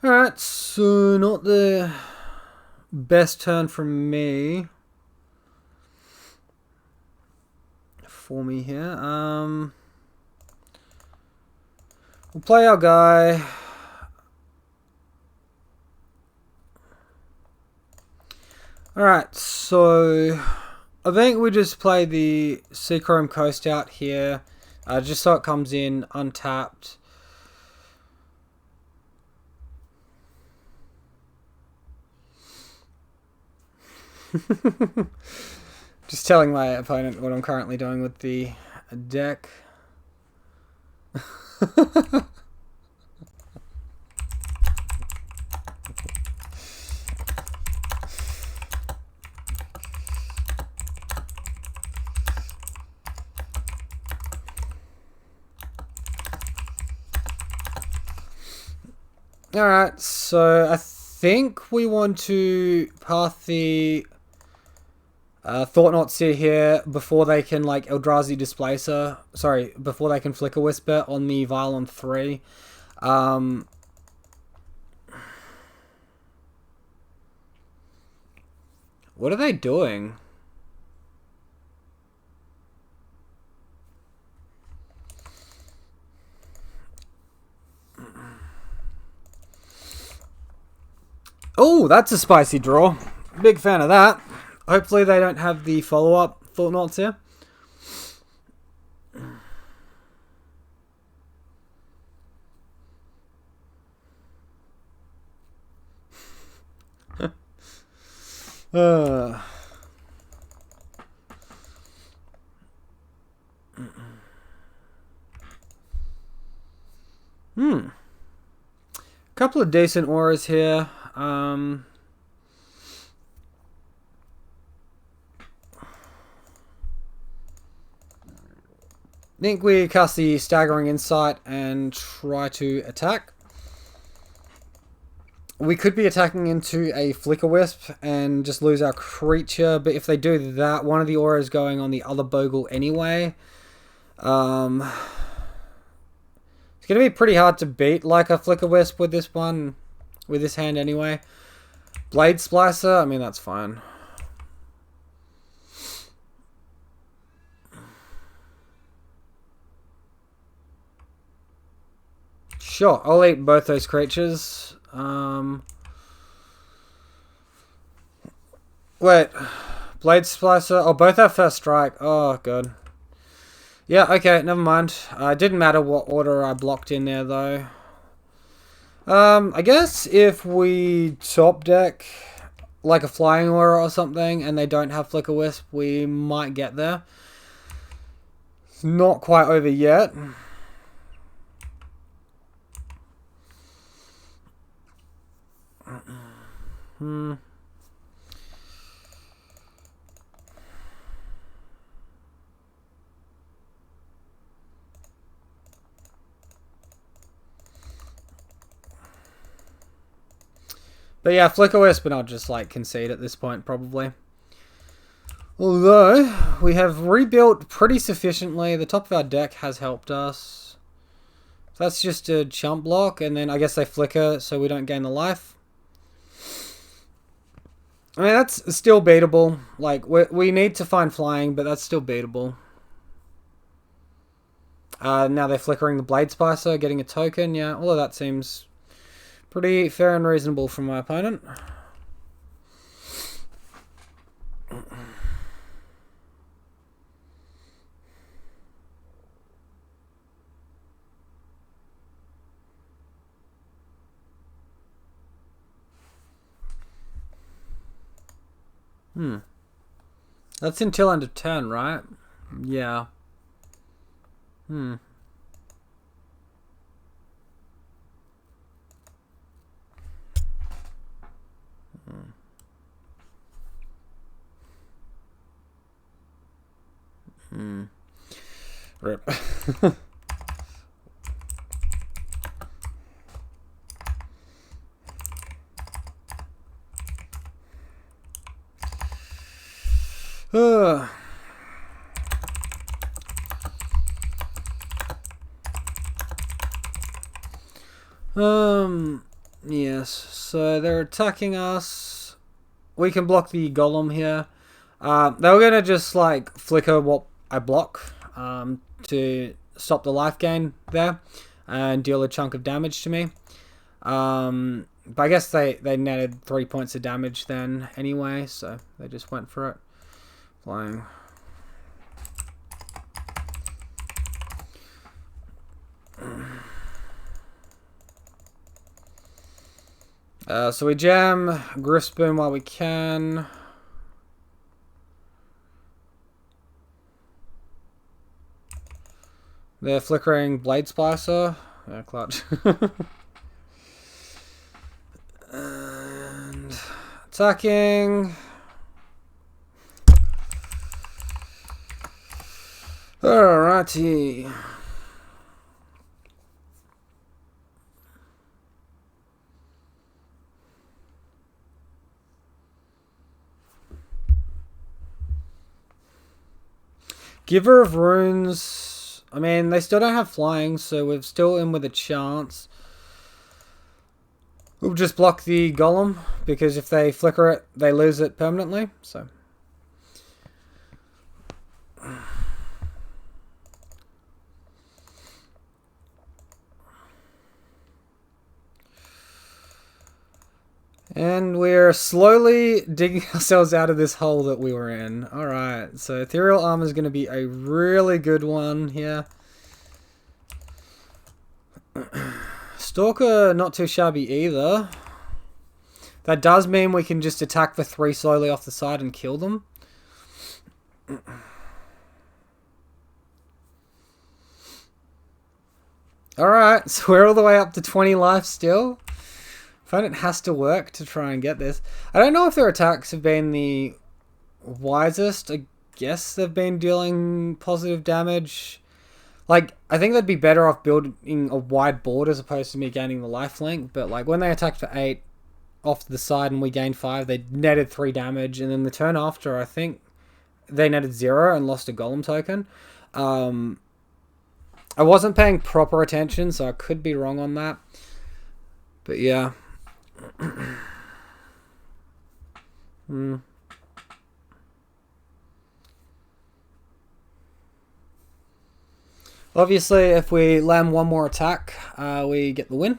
Alright, so not the best turn from me. For me here. We'll play our guy. Alright, so I think we just play the Seachrome Coast out here. just so it comes in untapped. Just telling my opponent what I'm currently doing with the deck. Alright, so I think we want to path the Thought-Knot Seer here before they can like Eldrazi Displacer. Sorry, before they can Flicker Whisper on the Violon 3. What are they doing? Oh, that's a spicy draw. Big fan of that. Hopefully they don't have the follow-up Thought-Knots here. Couple of decent auras here. I think we cast the Staggering Insight and try to attack. We could be attacking into a Flicker Wisp and just lose our creature, but if they do that, one of the auras going on the other Bogle anyway. It's going to be pretty hard to beat like a Flicker Wisp with this one, with this hand anyway. Blade Splicer, I mean, that's fine. Sure, I'll eat both those creatures. Wait, Blade Splicer. Oh, both have first strike. Oh, good. Yeah, okay, never mind. It didn't matter what order I blocked in there, though. I guess if we top deck like a Flying Aura or something and they don't have Flicker Wisp, we might get there. It's not quite over yet. But yeah, Flicker Wisp, and I'll just like concede at this point probably. Although we have rebuilt pretty sufficiently, the top of our deck has helped us. So that's just a chump block, and then I guess they flicker so we don't gain the life. I mean, that's still beatable. Like, we need to find flying, but that's still beatable. Now they're flickering the Blade Spicer, getting a token. Yeah, all of that seems pretty fair and reasonable from my opponent. That's until end of turn, right? Yeah. Rip. Yes, so they're attacking us. We can block the Golem here. They were gonna just like flicker what I block to stop the life gain there and deal a chunk of damage to me. But I guess they netted 3 points of damage then anyway, so they just went for it. Flying. So we jam Griff Spoon while we can. They're flickering Blade Splicer. Yeah, clutch. And attacking. Alrighty. Giver of Runes. I mean, they still don't have flying, so we're still in with a chance. We'll just block the Golem, because if they flicker it, they lose it permanently, so. And we're slowly digging ourselves out of this hole that we were in. Alright, so Ethereal Armor is going to be a really good one here. Stalker, not too shabby either. That does mean we can just attack for 3 slowly off the side and kill them. Alright, so we're all the way up to 20 life still. Opponent has to work to try and get this. I don't know if their attacks have been the wisest. I guess they've been dealing positive damage. Like, I think they'd be better off building a wide board as opposed to me gaining the lifelink. But, like, when they attacked for 8 off to the side and we gained 5, they netted 3 damage. And then the turn after, I think they netted 0 and lost a golem token. I wasn't paying proper attention, so I could be wrong on that. But, yeah. Obviously, if we land one more attack, we get the win,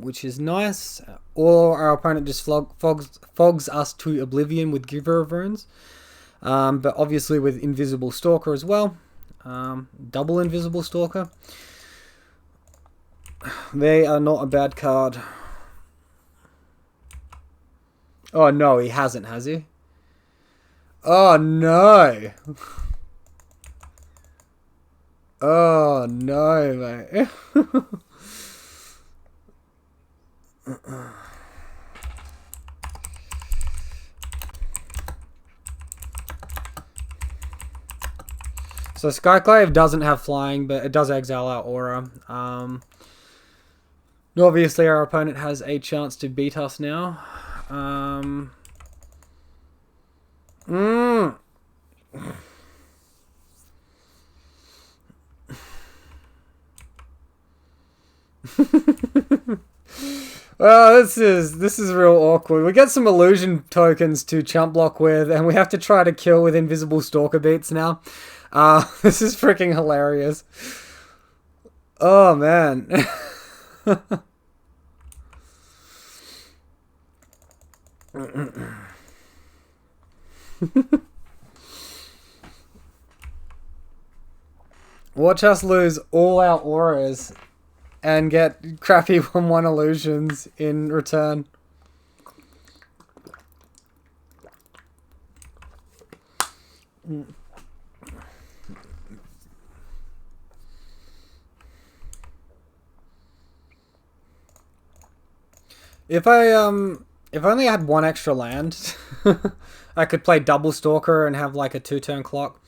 which is nice. Or our opponent just fogs us to oblivion with Giver of Runes. But obviously with Invisible Stalker as well. Double Invisible Stalker. They are not a bad card. Oh no, he hasn't, has he? Oh no! Oh no, mate. So Skyclave doesn't have flying, but it does exile our aura. Obviously our opponent has a chance to beat us now. Well, this is real awkward. We get some illusion tokens to chump block with, and we have to try to kill with Invisible Stalker beats now. This is freaking hilarious. Oh man. Watch us lose all our auras and get crappy 1/1 illusions in return. If I only had 1 extra land, I could play double Stalker and have like a 2-turn clock.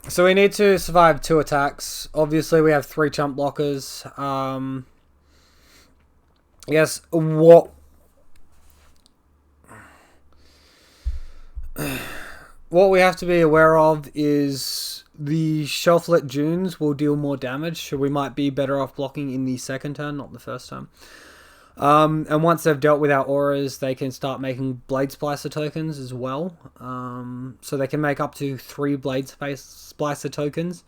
So we need to survive 2 attacks. Obviously, we have 3 chump blockers. Yes, what we have to be aware of is the Shelflet Dunes will deal more damage, so we might be better off blocking in the second turn, not the first turn. And once they've dealt with our auras, they can start making Blade Splicer tokens as well. So they can make up to 3 Blade Splicer tokens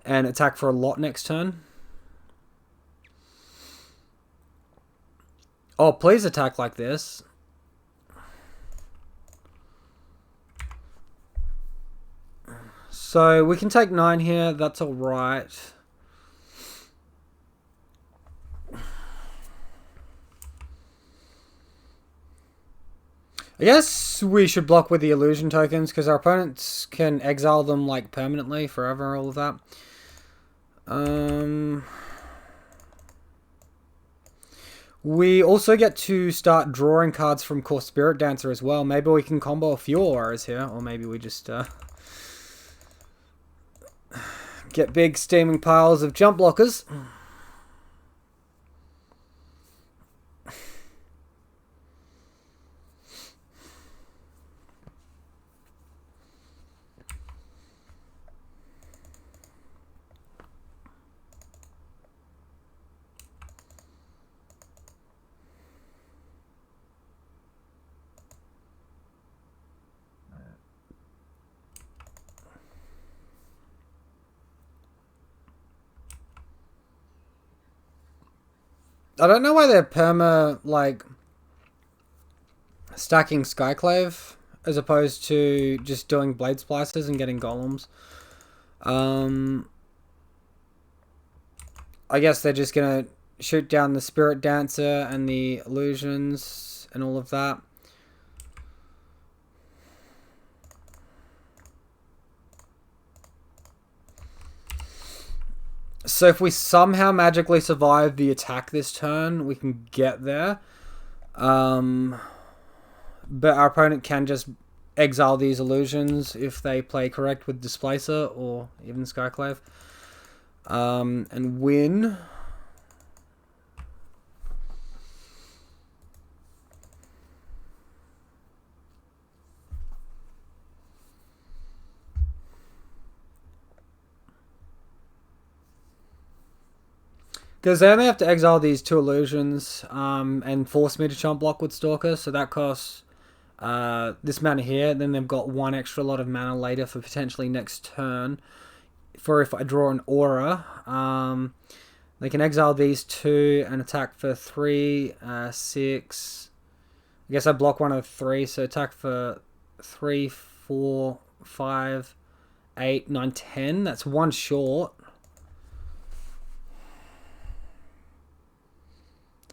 and attack for a lot next turn. Oh, please attack like this. So we can take 9 here. That's all right. I guess we should block with the illusion tokens because our opponents can exile them like permanently, forever, all of that. We also get to start drawing cards from Core Spirit Dancer as well. Maybe we can combo a few auras here, or maybe we just get big steaming piles of jump blockers. I don't know why they're perma, like, stacking Skyclave as opposed to just doing Blade Splicers and getting Golems. I guess they're just going to shoot down the Spirit Dancer and the Illusions and all of that. So if we somehow magically survive the attack this turn, we can get there. But our opponent can just exile these illusions if they play correct with Displacer or even Skyclave. And win. Because they only have to exile these 2 illusions and force me to chump block with Stalker, so that costs this mana here. Then they've got 1 extra lot of mana later for potentially next turn. For if I draw an aura, they can exile these 2 and attack for 3, 6. I guess I block 1 of 3, so attack for 3, 4, 5, 8, 9, 10. That's 1 short.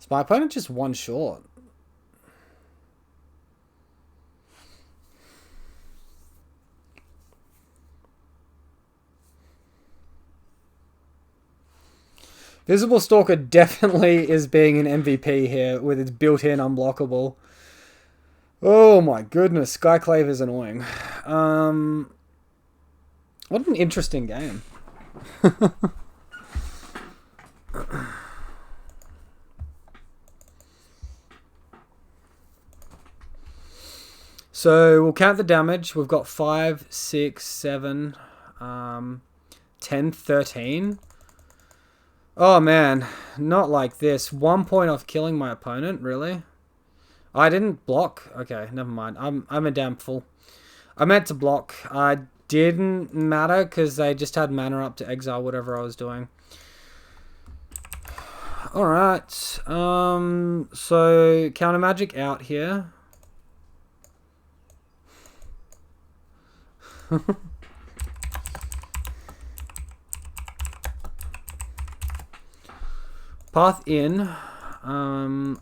My opponent just 1 short. Visible Stalker definitely is being an MVP here with its built-in unblockable. Oh my goodness, Skyclave is annoying. What an interesting game. So we'll count the damage. We've got 5, 6, 7, 10, 13. Oh man, not like this. 1 point off killing my opponent, really? I didn't block. Okay, never mind. I'm a damn fool. I meant to block. I didn't matter because they just had mana up to exile whatever I was doing. Alright. So counter magic out here. Path in. Am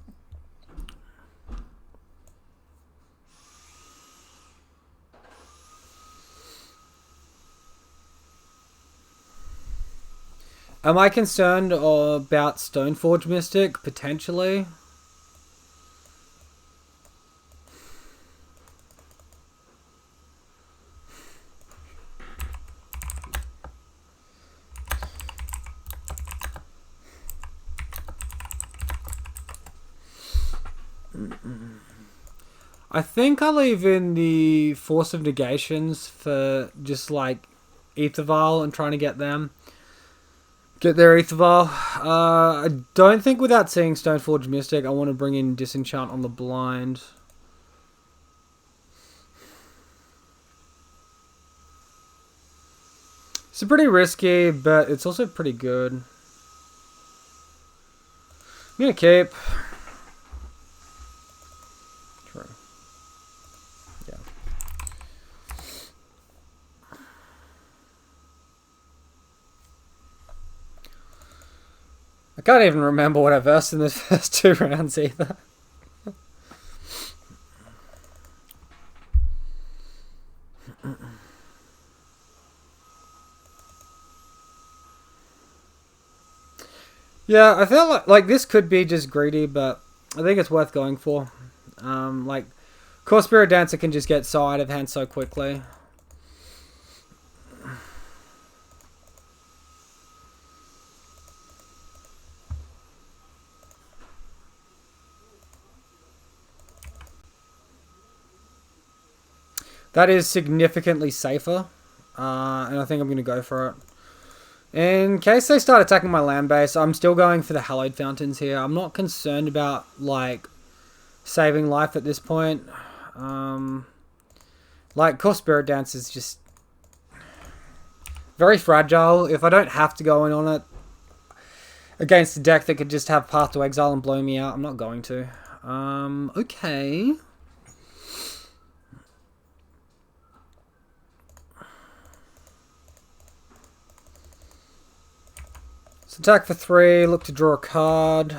I concerned about Stoneforge Mystic? Potentially. I think I'll leave in the Force of Negations for just like Aether Vial and trying to get them. Get their Aether Vial. I don't think without seeing Stoneforge Mystic I want to bring in Disenchant on the blind. It's pretty risky, but it's also pretty good. I'm gonna keep. True. Yeah. can't even remember what I versed in the first 2 rounds either. Yeah, I feel like this could be just greedy, but I think it's worth going for. Like, Core Spirit Dancer can just get so out of hand so quickly. That is significantly safer, and I think I'm going to go for it. In case they start attacking my land base, I'm still going for the Hallowed Fountains here. I'm not concerned about, like, saving life at this point. Like, Core Spirit Dance is just very fragile. If I don't have to go in on it against a deck that could just have Path to Exile and blow me out, I'm not going to. Okay. So attack for 3, look to draw a card.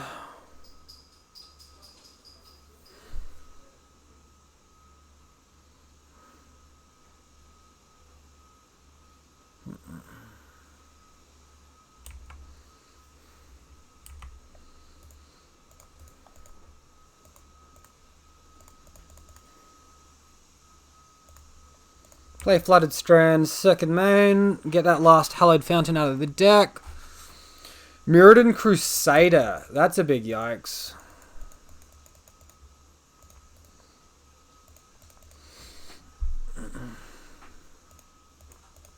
Play Flooded Strands, second main, get that last Hallowed Fountain out of the deck. Mirrodin Crusader. That's a big yikes.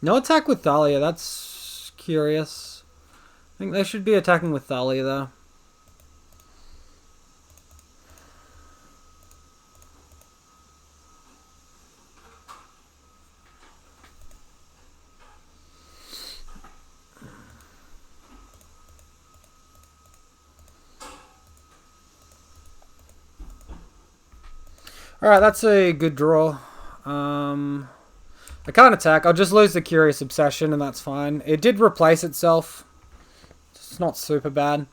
No attack with Thalia. That's curious. I think they should be attacking with Thalia though. Alright, that's a good draw. I can't attack. I'll just lose the Curious Obsession and that's fine. It did replace itself. It's not super bad.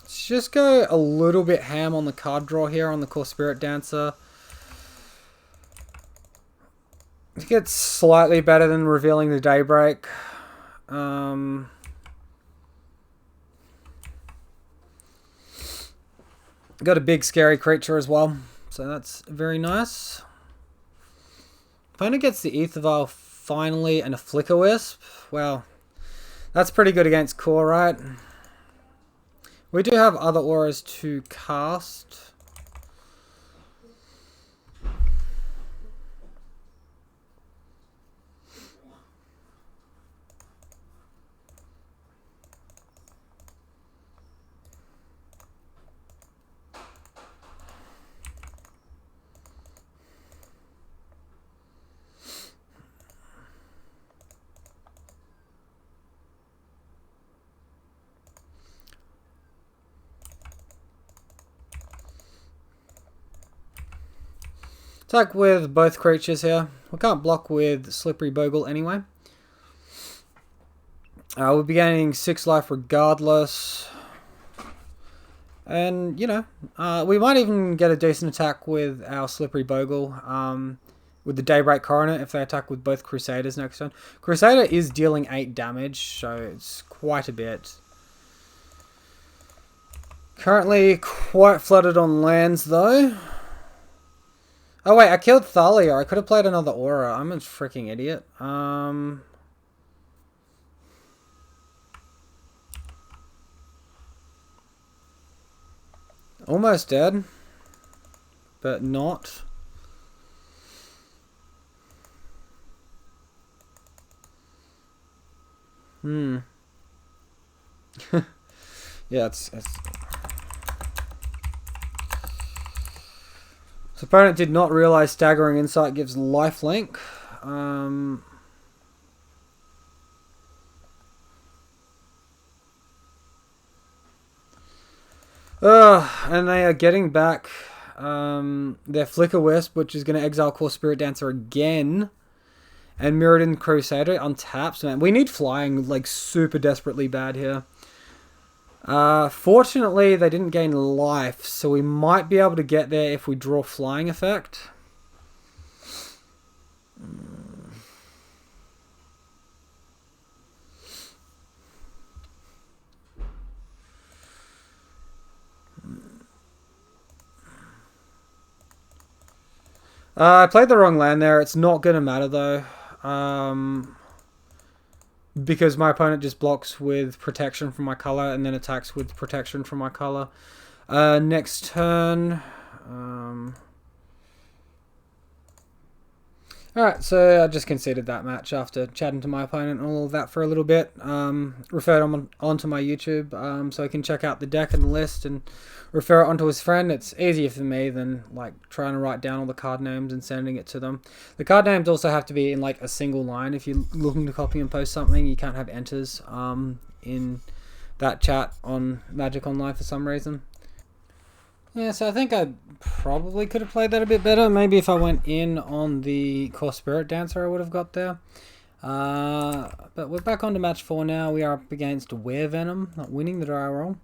Let's just go a little bit ham on the card draw here on the Core Spirit Dancer. It gets slightly better than revealing the Daybreak. Got a big scary creature as well, so that's very nice. Opponent gets the Aether Vial finally and a Flicker Wisp. Well, that's pretty good against Core, right? We do have other auras to cast. Attack with both creatures here. We can't block with Slippery Bogle anyway. We'll be gaining 6 life regardless. And, you know, we might even get a decent attack with our Slippery Bogle. With the Daybreak Coroner if they attack with both Crusaders next turn. Crusader is dealing 8 damage, so it's quite a bit. Currently quite flooded on lands though. Oh wait, I killed Thalia. I could have played another aura. I'm a freaking idiot. Almost dead. But not. Hmm. Yeah, it's... So opponent did not realize Staggering Insight gives lifelink. And they are getting back their Flicker Wisp, which is going to exile Core Spirit Dancer again. And Mirrodin Crusader untaps, man. We need flying, like, super desperately bad here. Fortunately, they didn't gain life, so we might be able to get there if we draw flying effect. I played the wrong land there. It's not going to matter, though. Because my opponent just blocks with protection from my color and then attacks with protection from my color. Next turn... Alright, so I just conceded that match after chatting to my opponent and all of that for a little bit. Referred him onto my YouTube so he can check out the deck and the list and refer it onto his friend. It's easier for me than like trying to write down all the card names and sending it to them. The card names also have to be in like a single line. If you're looking to copy and post something, you can't have enters in that chat on Magic Online for some reason. Yeah, so I think I probably could have played that a bit better. Maybe if I went in on the Core Spirit Dancer, I would have got there. But we're back on to match 4 now. We are up against Werevenom, not winning the dry roll.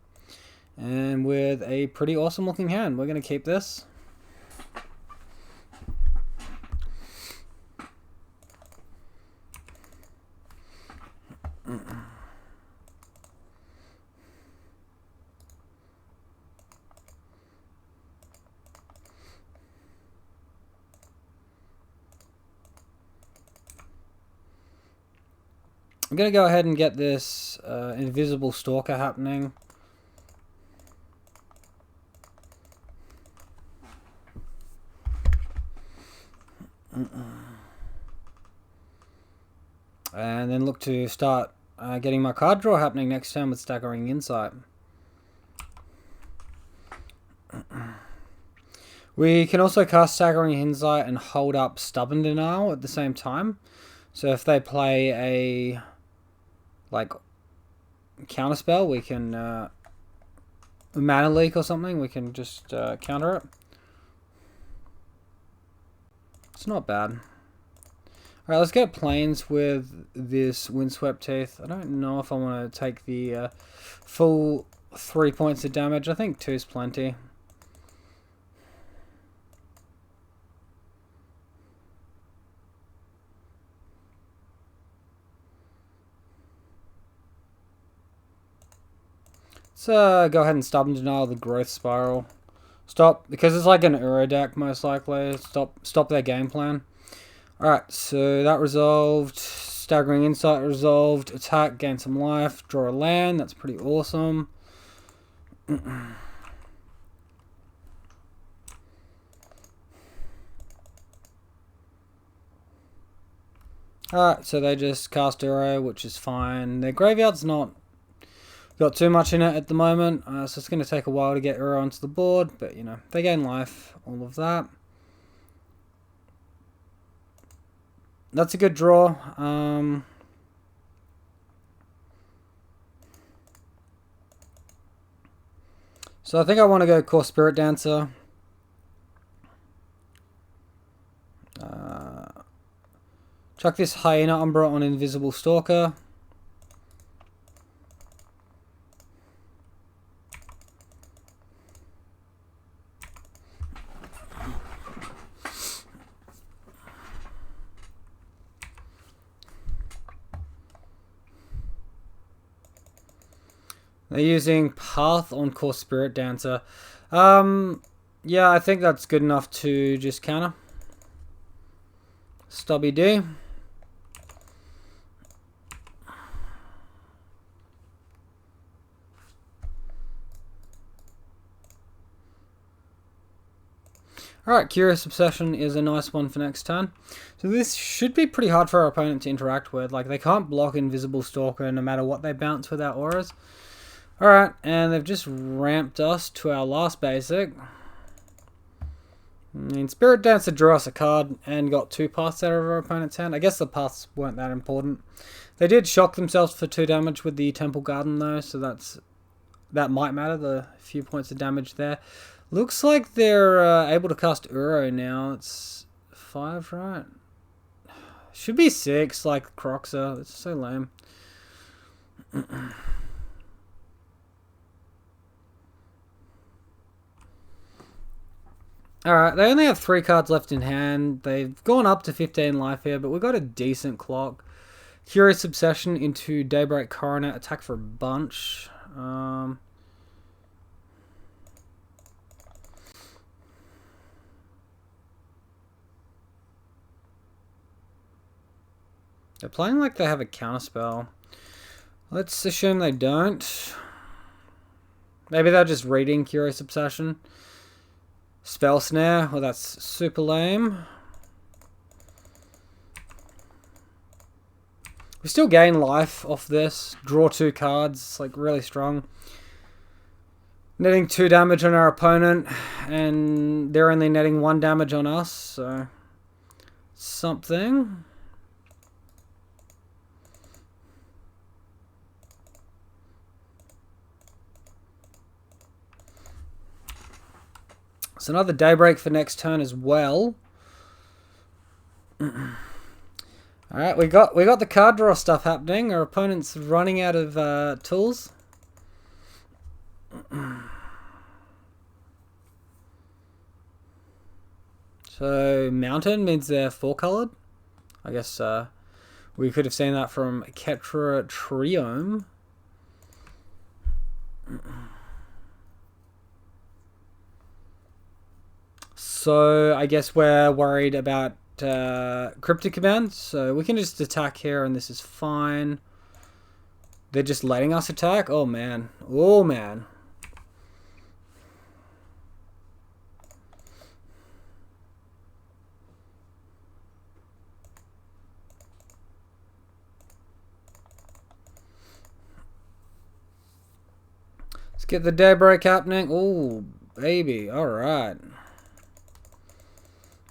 And with a pretty awesome looking hand. We're going to keep this. I'm going to go ahead and get this Invisible Stalker happening. And then look to start getting my card draw happening next turn with Staggering Insight. We can also cast Staggering Insight and hold up Stubborn Denial at the same time. So if they play a like counterspell, we can Mana Leak or something, we can just counter it. It's not bad. Alright, let's get Plains with this Windswept Teeth. I don't know if I want to take the full 3 points of damage. I think 2 is plenty. Let's go ahead and Stubborn Denial the Growth Spiral. Stop, because it's like an Uro deck most likely. Stop their game plan. Alright, so that resolved. Staggering Insight resolved. Attack, gain some life. Draw a land. That's pretty awesome. Alright, so they just cast Uro, which is fine. Their graveyard's not got too much in it at the moment, so it's going to take a while to get Uro onto the board, but you know, they gain life, all of that. That's a good draw. So I think I want to go Core Spirit Dancer. Chuck this Hyena Umbra on Invisible Stalker. They're using Path on Core Spirit Dancer. Yeah, I think that's good enough to just counter. Stubby D. Alright, Curious Obsession is a nice one for next turn. So this should be pretty hard for our opponent to interact with. Like, they can't block Invisible Stalker no matter what they bounce with our auras. Alright, and they've just ramped us to our last basic. And Spirit Dancer drew us a card and got 2 paths out of our opponent's hand. I guess the paths weren't that important. They did shock themselves for 2 damage with the Temple Garden though, so that might matter, the few points of damage there. Looks like they're able to cast Uro now. It's 5, right? Should be 6, like Croxer. It's so lame. Alright, they only have 3 cards left in hand. They've gone up to 15 life here, but we've got a decent clock. Curious Obsession into Daybreak Coronet, attack for a bunch. They're playing like they have a counterspell. Let's assume they don't. Maybe they're just reading Curious Obsession. Spell Snare, well that's super lame. We still gain life off this. Draw 2 cards, it's like really strong. Netting 2 damage on our opponent, and they're only netting 1 damage on us, so something. It's another Daybreak for next turn as well. Alright, we got the card draw stuff happening. Our opponent's running out of tools. So Mountain means they're 4-colored. I guess we could have seen that from Ketra Triome. So I guess we're worried about Cryptic Command, so we can just attack here and this is fine. They're just letting us attack? Oh man. Oh man. Let's get the Daybreak happening. Oh baby, alright.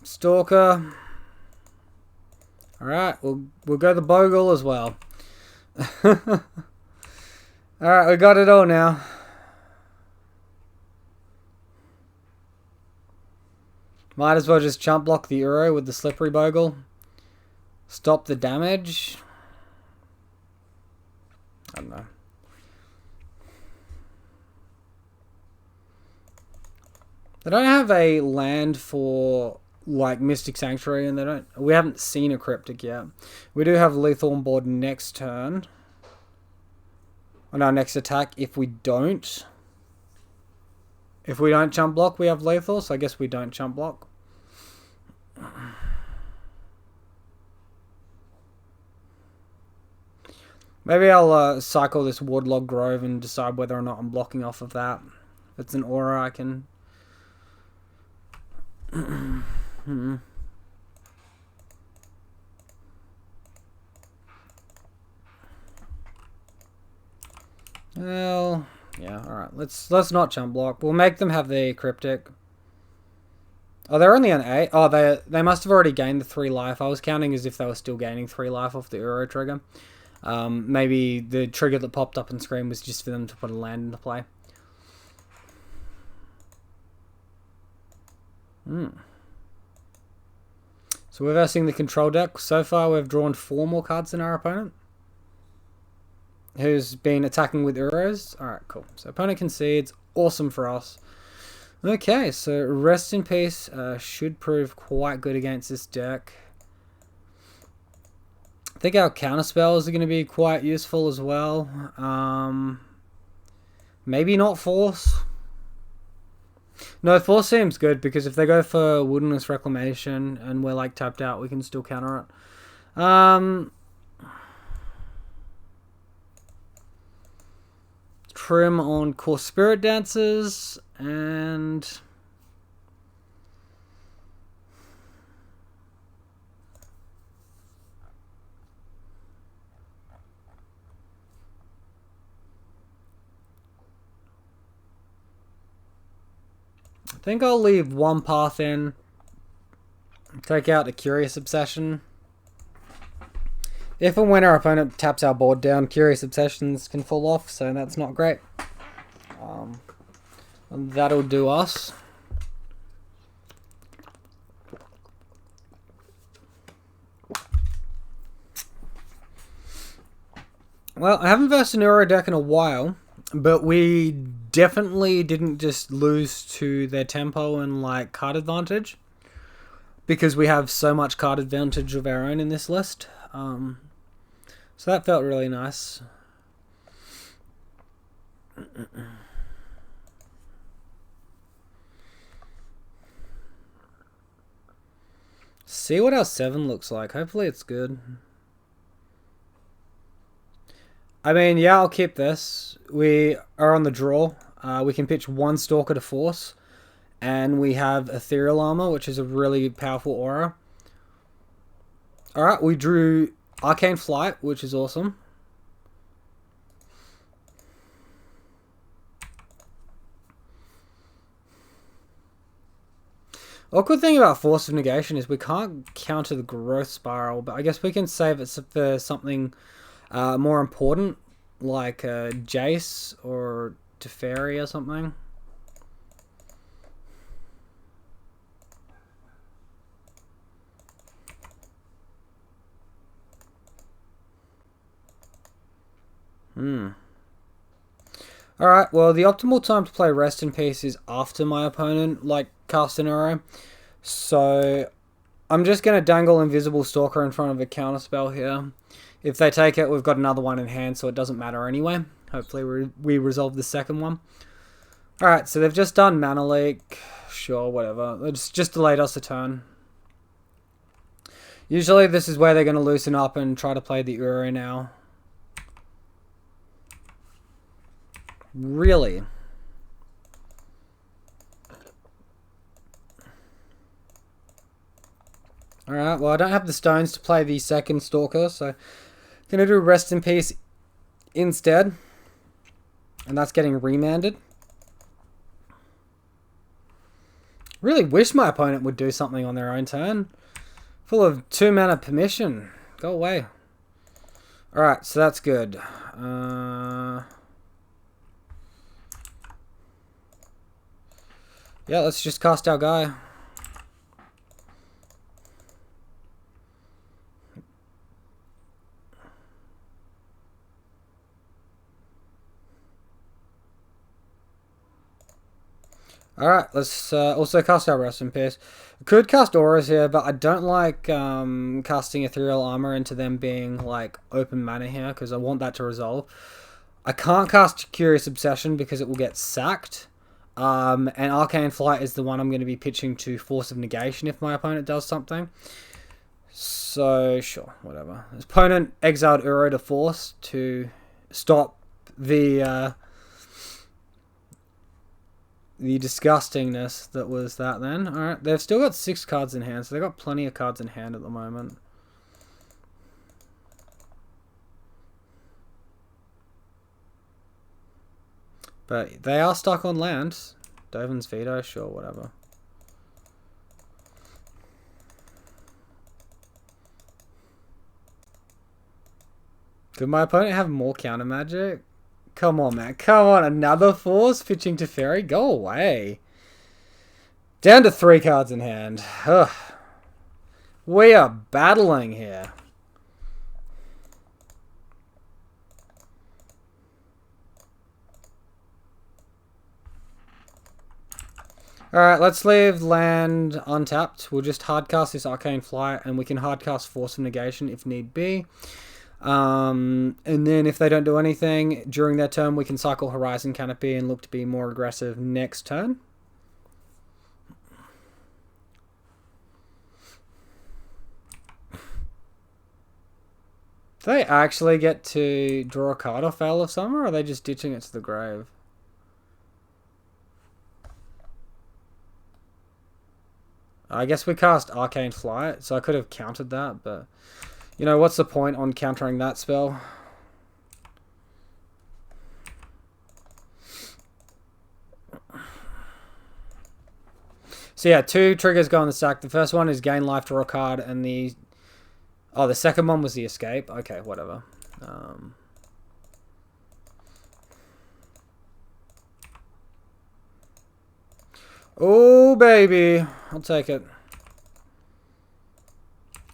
Stalker. Alright, we'll go the Bogle as well. Alright, we got it all now. Might as well just chump block the Uro with the Slippery Bogle. Stop the damage. I don't know. They don't have a land for like Mystic Sanctuary, and we haven't seen a Cryptic yet. We do have lethal on board next turn. On our next attack, if we don't chump block, we have lethal, so I guess we don't chump block. Maybe I'll cycle this Woodlog Grove and decide whether or not I'm blocking off of that. If it's an aura I can... Well, yeah, alright. Let's not chump block. We'll make them have the Cryptic. Oh, they're only on 8. Oh, they must have already gained the 3 life. I was counting as if they were still gaining 3 life off the Uro trigger. Maybe the trigger that popped up on screen was just for them to put a land into play. So we're versing the control deck. So far we've drawn 4 more cards than our opponent, who's been attacking with Uros. Alright, cool. So opponent concedes. Awesome for us. Okay, so Rest in Peace should prove quite good against this deck. I think our counterspells are going to be quite useful as well. Maybe not Force. No, Force seems good, because if they go for Wilderness Reclamation and we're like tapped out, we can still counter it. Trim on Core Spirit Dancers, and think I'll leave one path in. Take out the Curious Obsession. If and when our opponent taps our board down, Curious Obsessions can fall off, so that's not great. And that'll do us. Well, I haven't versed an Uro deck in a while, but we definitely didn't just lose to their tempo and like card advantage, because we have so much card advantage of our own in this list. So that felt really nice. See what our 7 looks like. Hopefully it's good. I mean, yeah, I'll keep this. We are on the draw. We can pitch 1 Stalker to force. And we have Ethereal Armor, which is a really powerful aura. Alright, we drew Arcane Flight, which is awesome. Awkward thing about Force of Negation is we can't counter the Growth Spiral, but I guess we can save it for something more important, like Jace or Teferi or something. Alright, well, the optimal time to play Rest in Peace is after my opponent, like, cast an Uro. So, I'm just going to dangle Invisible Stalker in front of a counterspell here. If they take it, we've got another one in hand, so it doesn't matter anyway. Hopefully we resolve the second one. Alright, so they've just done Mana Leak. Sure, whatever. It's just delayed us a turn. Usually this is where they're going to loosen up and try to play the Uro now. Really? Alright, well I don't have the stones to play the second Stalker, so I'm going to do Rest in Peace instead. And that's getting remanded. Really wish my opponent would do something on their own turn. Full of 2 mana permission. Go away. Alright, so that's good. Yeah, let's just cast our guy. Alright, let's also cast our Rest in Peace. Could cast auras here, but I don't like casting Ethereal Armor into them being like open mana here, because I want that to resolve. I can't cast Curious Obsession because it will get sacked. And Arcane Flight is the one I'm going to be pitching to Force of Negation if my opponent does something. So, sure, whatever. His opponent exiled Uro to Force to stop the disgustingness that was that then. Alright, they've still got 6 cards in hand, so they've got plenty of cards in hand at the moment. But they are stuck on land. Dovin's Veto, sure, whatever. Could my opponent have more counter magic? Come on, man. Come on, another Force pitching to Fairy? Go away. Down to 3 cards in hand. Ugh. We are battling here. Alright, let's leave land untapped. We'll just hardcast this Arcane Flight, and we can hardcast Force of Negation if need be. And then if they don't do anything during their turn, we can cycle Horizon Canopy and look to be more aggressive next turn. Do they actually get to draw a card off Veil of Summer, or are they just ditching it to the grave? I guess we cast Arcane Flight, so I could have countered that, but you know, what's the point on countering that spell? So yeah, 2 triggers go on the stack. The first one is gain life, draw a card, and the second one was the escape. Okay, whatever. Oh baby, I'll take it.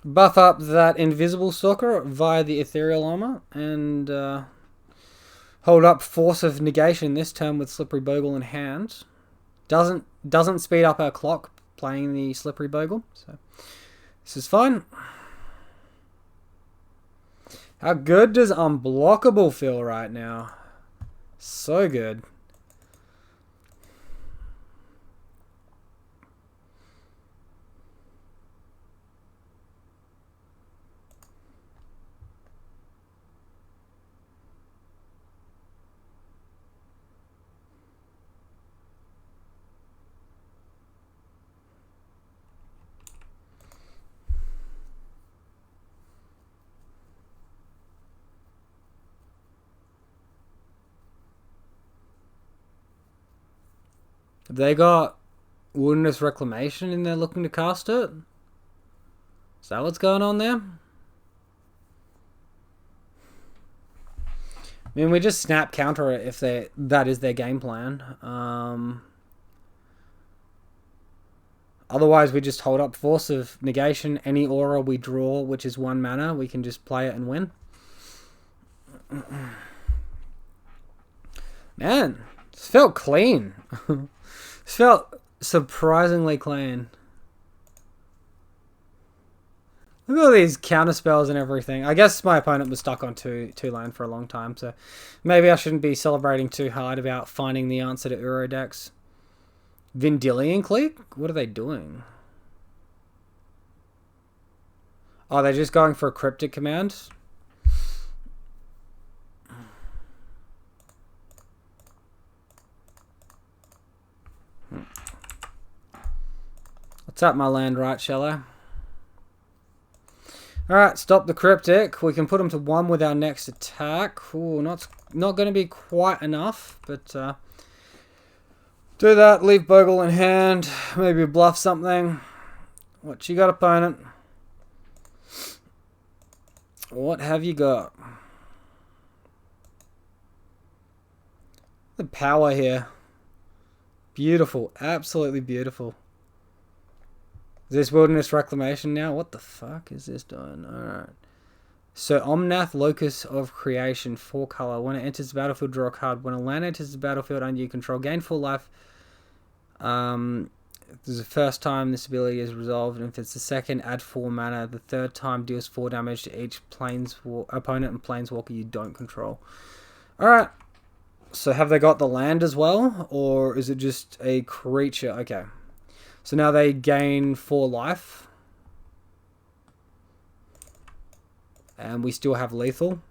Buff up that invisible stalker via the ethereal armor, and hold up Force of Negation this turn with Slippery Bogle in hand. Doesn't speed up our clock playing the Slippery Bogle, so this is fine. How good does Unblockable feel right now? So good. Have they got Wilderness Reclamation and they're looking to cast it? Is that what's going on there? I mean, we just snap counter it if that is their game plan. Otherwise, we just hold up Force of Negation. Any aura we draw, which is 1 mana, we can just play it and win. Man, this felt clean. This felt surprisingly clean. Look at all these counter spells and everything. I guess my opponent was stuck on two land for a long time, so maybe I shouldn't be celebrating too hard about finding the answer to Uro decks. Vendilion Clique? What are they doing? Oh, they're just going for a cryptic command? I'll tap my land right, shall I? Alright, stop the cryptic. We can put them to 1 with our next attack. Ooh, not going to be quite enough, but do that. Leave Bogle in hand. Maybe bluff something. What you got, opponent? What have you got? The power here. Beautiful. Absolutely beautiful. Is this Wilderness Reclamation now? What the fuck is this doing? Alright. So, Omnath, Locus of Creation, 4 color. When it enters the battlefield, draw a card. When a land enters the battlefield under your control, gain full life. If this is the first time this ability is resolved, and if it's the second, add 4 mana. The third time, deals 4 damage to each opponent and planeswalker you don't control. Alright. So, have they got the land as well? Or is it just a creature? Okay. So now they gain 4 life. And we still have lethal.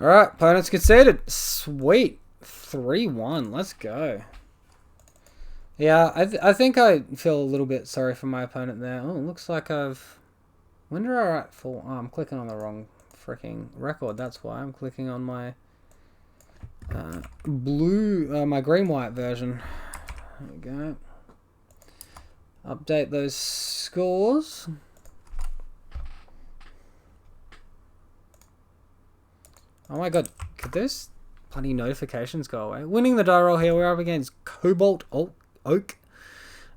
Alright, opponent's conceded. Sweet. 3-1. Let's go. Yeah, I think I feel a little bit sorry for my opponent there. Oh, looks like I've... When did I write full? Oh, I'm clicking on the wrong freaking record. That's why I'm clicking on my my green-white version. There we go. Update those scores. Oh my god, could those bloody notifications go away? Winning the die roll here. We're up against Cobalt Oak.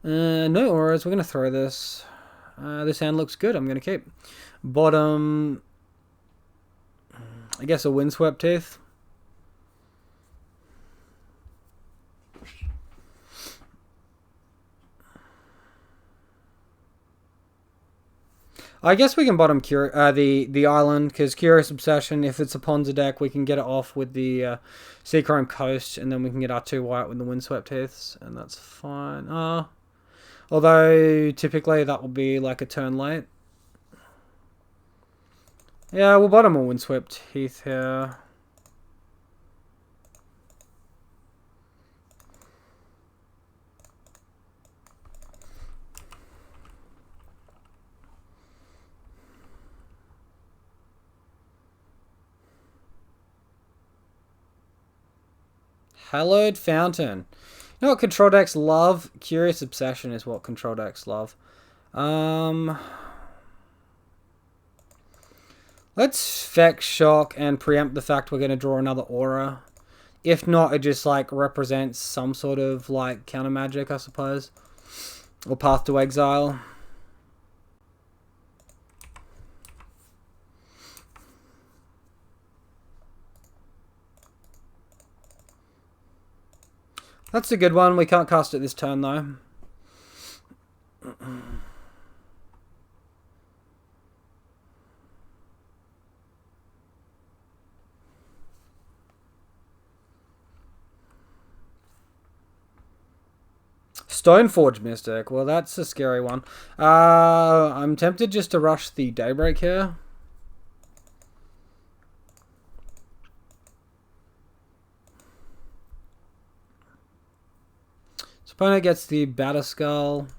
No auras. We're going to throw this. This hand looks good. I'm going to keep. Bottom, I guess a Windswept Teeth. I guess we can bottom the island, because Curious Obsession, if it's a Ponza deck, we can get it off with the Seachrome Coast, and then we can get our 2 white with the Windswept Teeths, and that's fine. Although, typically, that will be like a turn late. Yeah, we'll bottom a Windswept Heath here. Hallowed Fountain. You know what control decks love? Curious Obsession is what control decks love. Let's Vex Shock and preempt the fact we're going to draw another aura. If not, it just like represents some sort of like counter magic, I suppose. Or Path to Exile. That's a good one. We can't cast it this turn though. Stoneforge Mystic. Well, that's a scary one. I'm tempted just to rush the Daybreak here. So opponent gets the Batterskull.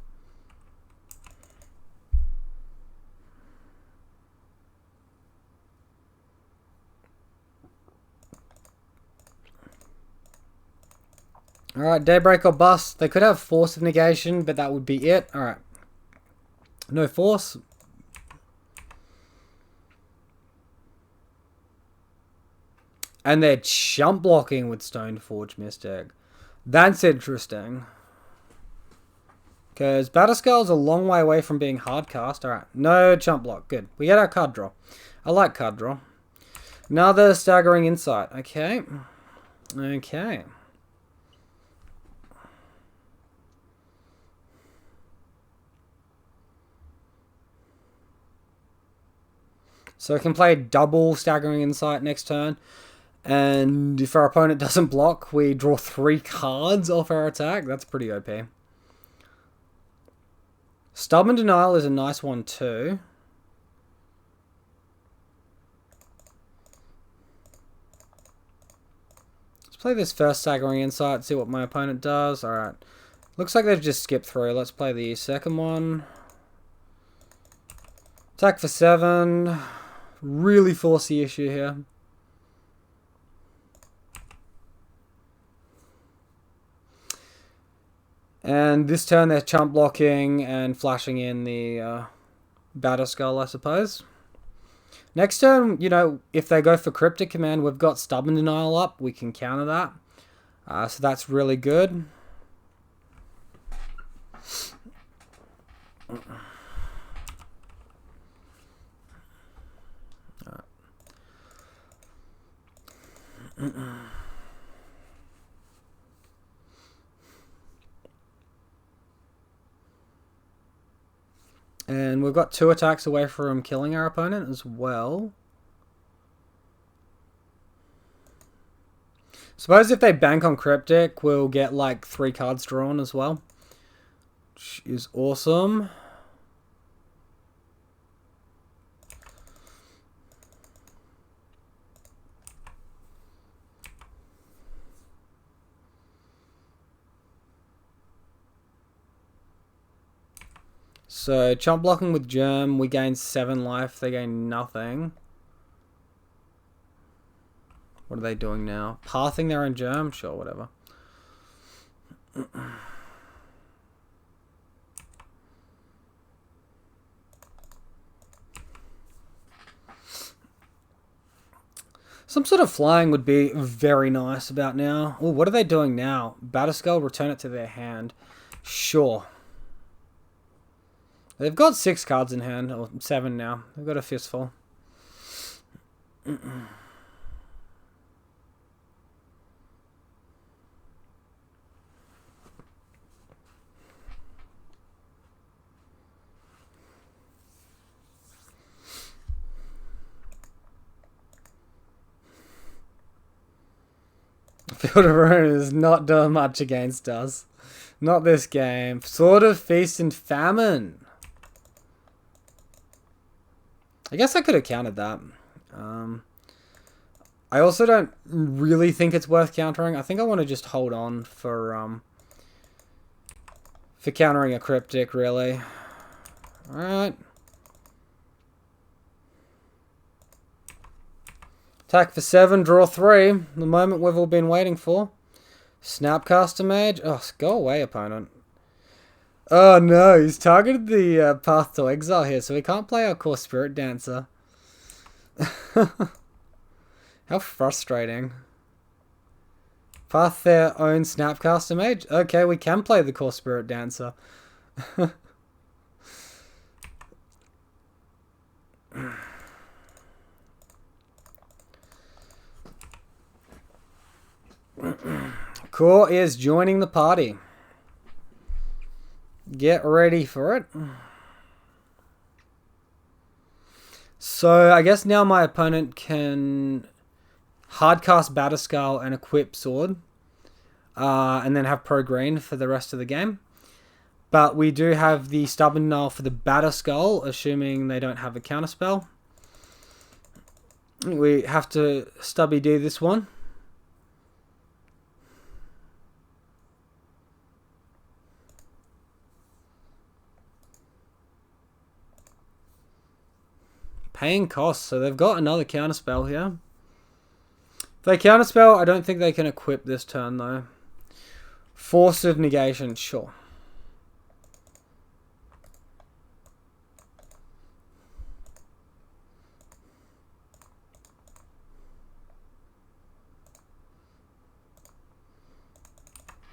Alright, Daybreak or Bust. They could have Force of Negation, but that would be it. Alright. No Force. And they're chump blocking with Stoneforge Mystic. That's interesting. Because Batterskull's a long way away from being hard cast. Alright, no chump block. Good. We get our card draw. I like card draw. Another Staggering Insight. Okay. Okay. So I can play double Staggering Insight next turn. And if our opponent doesn't block, we draw 3 cards off our attack. That's pretty OP. Stubborn Denial is a nice one too. Let's play this first Staggering Insight, see what my opponent does. Alright. Looks like they've just skipped through. Let's play the second one. Attack for 7. Really force the issue here. And this turn they're chump blocking and flashing in the Batterskull, I suppose. Next turn, you know, if they go for Cryptic Command, we've got Stubborn Denial up. We can counter that. So that's really good. And we've got 2 attacks away from killing our opponent as well. Suppose if they bank on Cryptic, we'll get like 3 cards drawn as well. Which is awesome. So, chump blocking with Germ, we gain 7 life, they gain nothing. What are they doing now? Pathing their own Germ? Sure, whatever. Some sort of flying would be very nice about now. Oh, what are they doing now? Batterskull, return it to their hand. Sure. They've got 6 cards in hand, or 7 now. They've got a fistful. Field of Ruin is not doing much against us. Not this game. Sword of Feast and Famine. I guess I could have countered that. I also don't really think it's worth countering. I think I want to just hold on for countering a Cryptic, really. Alright. Attack for 7, draw 3. The moment we've all been waiting for. Snapcaster Mage? Oh, go away, opponent. Oh no, he's targeted the Path to Exile here, so we can't play our core Spirit Dancer. How frustrating. Path their own Snapcaster Mage? Okay, we can play the core Spirit Dancer. Core is joining the party. Get ready for it. So I guess now my opponent can hardcast Batterskull and equip Sword. And then have Pro Green for the rest of the game. But we do have the Stubborn Null for the Batterskull, assuming they don't have a counterspell. We have to Stubby D this one. Paying costs, so they've got another counterspell here. If they counterspell, I don't think they can equip this turn though. Force of Negation, sure.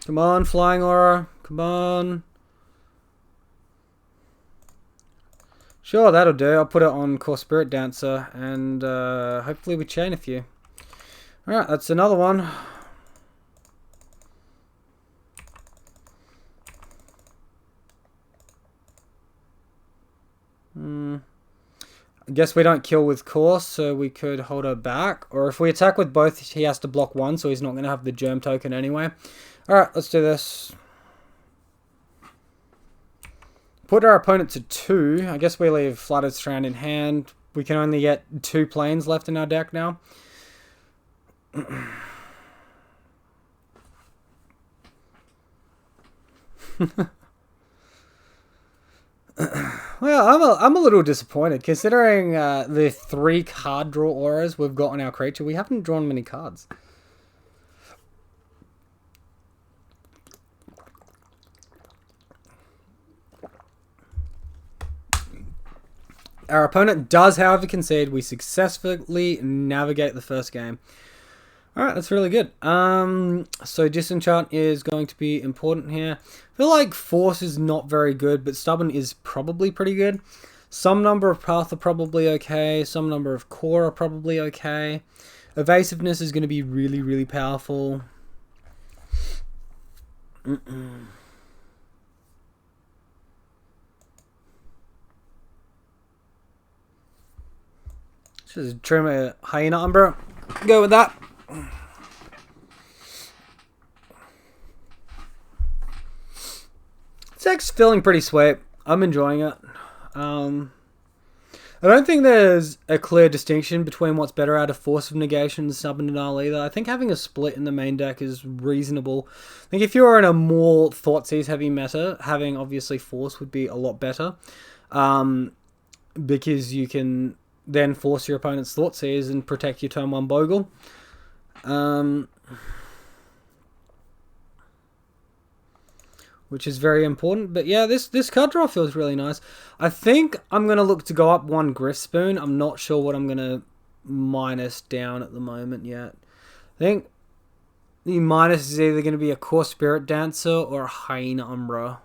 Come on, Flying Aura. Come on. Sure, that'll do. I'll put it on Core Spirit Dancer and hopefully we chain a few. Alright, that's another one. I guess we don't kill with Core, so we could hold her back. Or if we attack with both, he has to block one, so he's not going to have the Germ token anyway. Alright, let's do this. Put our opponent to 2. I guess we leave Flooded Strand in hand. We can only get 2 planes left in our deck now. Well, I'm a little disappointed considering the 3 card draw auras we've got on our creature. We haven't drawn many cards. Our opponent does, however, concede. We successfully navigate the first game. Alright, that's really good. So Disenchant is going to be important here. I feel like Force is not very good, but Stubborn is probably pretty good. Some number of Path are probably okay. Some number of Core are probably okay. Evasiveness is going to be really, really powerful. Just trim a Hyena Umbra. Go with that. This deck's feeling pretty sweet. I'm enjoying it. I don't think there's a clear distinction between what's better out of Force of Negation and Stubborn Denial either. I think having a split in the main deck is reasonable. I think if you're in a more Thoughtseize heavy meta, having obviously Force would be a lot better. Because you can then force your opponent's Thoughtseize and protect your turn 1 Bogle. Which is very important. But yeah, this card draw feels really nice. I think I'm going to look to go up 1 Griff Spoon. I'm not sure what I'm going to minus down at the moment yet. I think the minus is either going to be a Core Spirit Dancer or a Hyena Umbra.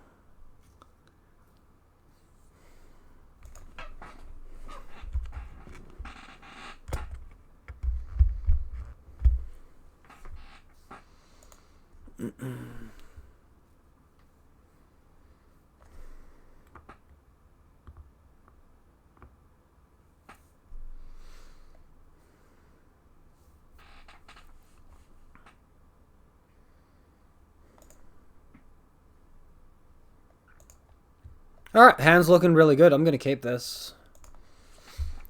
Alright, hand's looking really good. I'm going to keep this.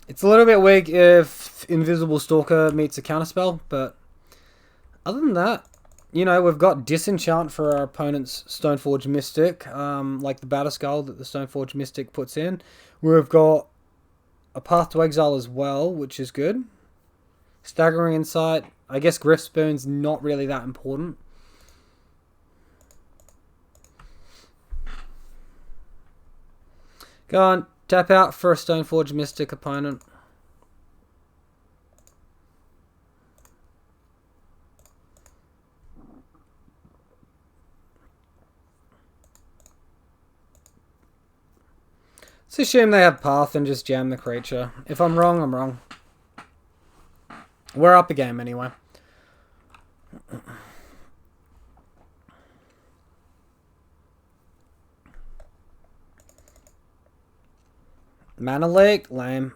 It's a little bit weak if Invisible Stalker meets a counterspell, but other than that, you know, we've got Disenchant for our opponent's Stoneforge Mystic, like the Batterskull that the Stoneforge Mystic puts in. We've got a Path to Exile as well, which is good. Staggering Insight. I guess Griff Spoon's not really that important. Go on, tap out for a Stoneforge Mystic opponent. Let's assume they have Path and just jam the creature. If I'm wrong, I'm wrong. We're up a game anyway. Mana leak? Lame.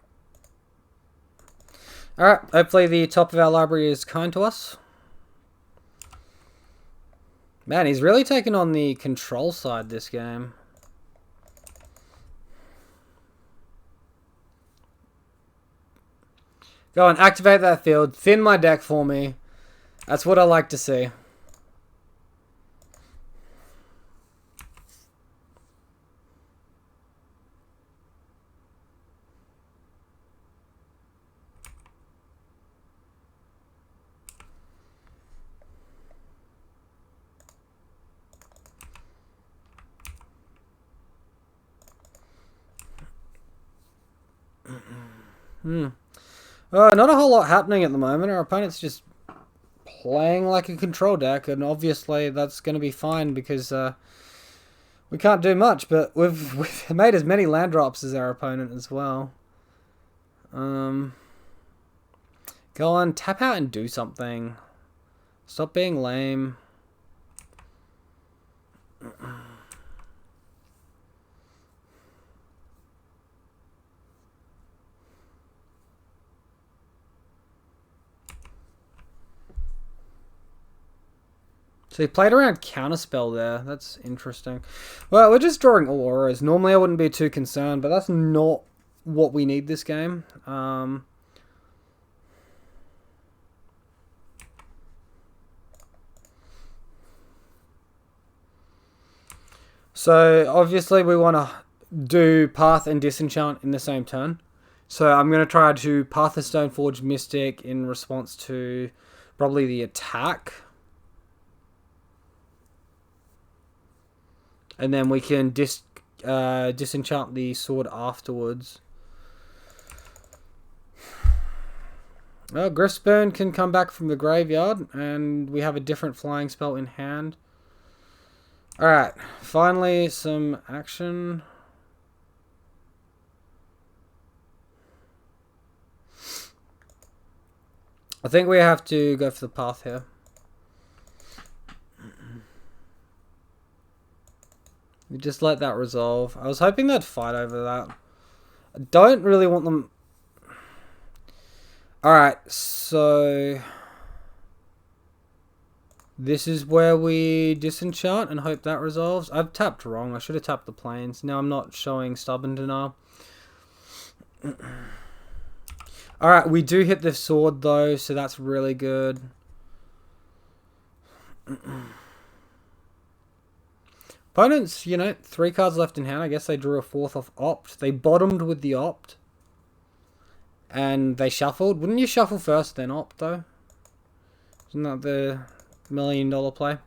Alright, hopefully the top of our library is kind to us. Man, he's really taken on the control side this game. Go on, activate that field. Thin my deck for me. That's what I like to see. Not a whole lot happening at the moment. Our opponent's just playing like a control deck, and obviously that's going to be fine because we can't do much, but we've made as many land drops as our opponent as well. Go on, tap out and do something. Stop being lame. So he played around Counterspell there. That's interesting. Well, we're just drawing all auras. Normally I wouldn't be too concerned, but that's not what we need this game. So obviously we want to do Path and Disenchant in the same turn. So I'm going to try to Path the Stoneforge Mystic in response to probably the attack. And then we can disenchant the sword afterwards. Well, Griffsburn can come back from the graveyard, and we have a different flying spell in hand. Alright, finally some action. I think we have to go for the Path here. We just let that resolve. I was hoping they'd fight over that. I don't really want them... Alright, so... This is where we disenchant and hope that resolves. I've tapped wrong. I should have tapped the plains. Now I'm not showing Stubborn Denial. Alright, we do hit the sword though, so that's really good. Opponents, you know, 3 cards left in hand. I guess they drew a 4th off Opt. They bottomed with the Opt. And they shuffled. Wouldn't you shuffle first, then Opt, though? Isn't that the $1 million play?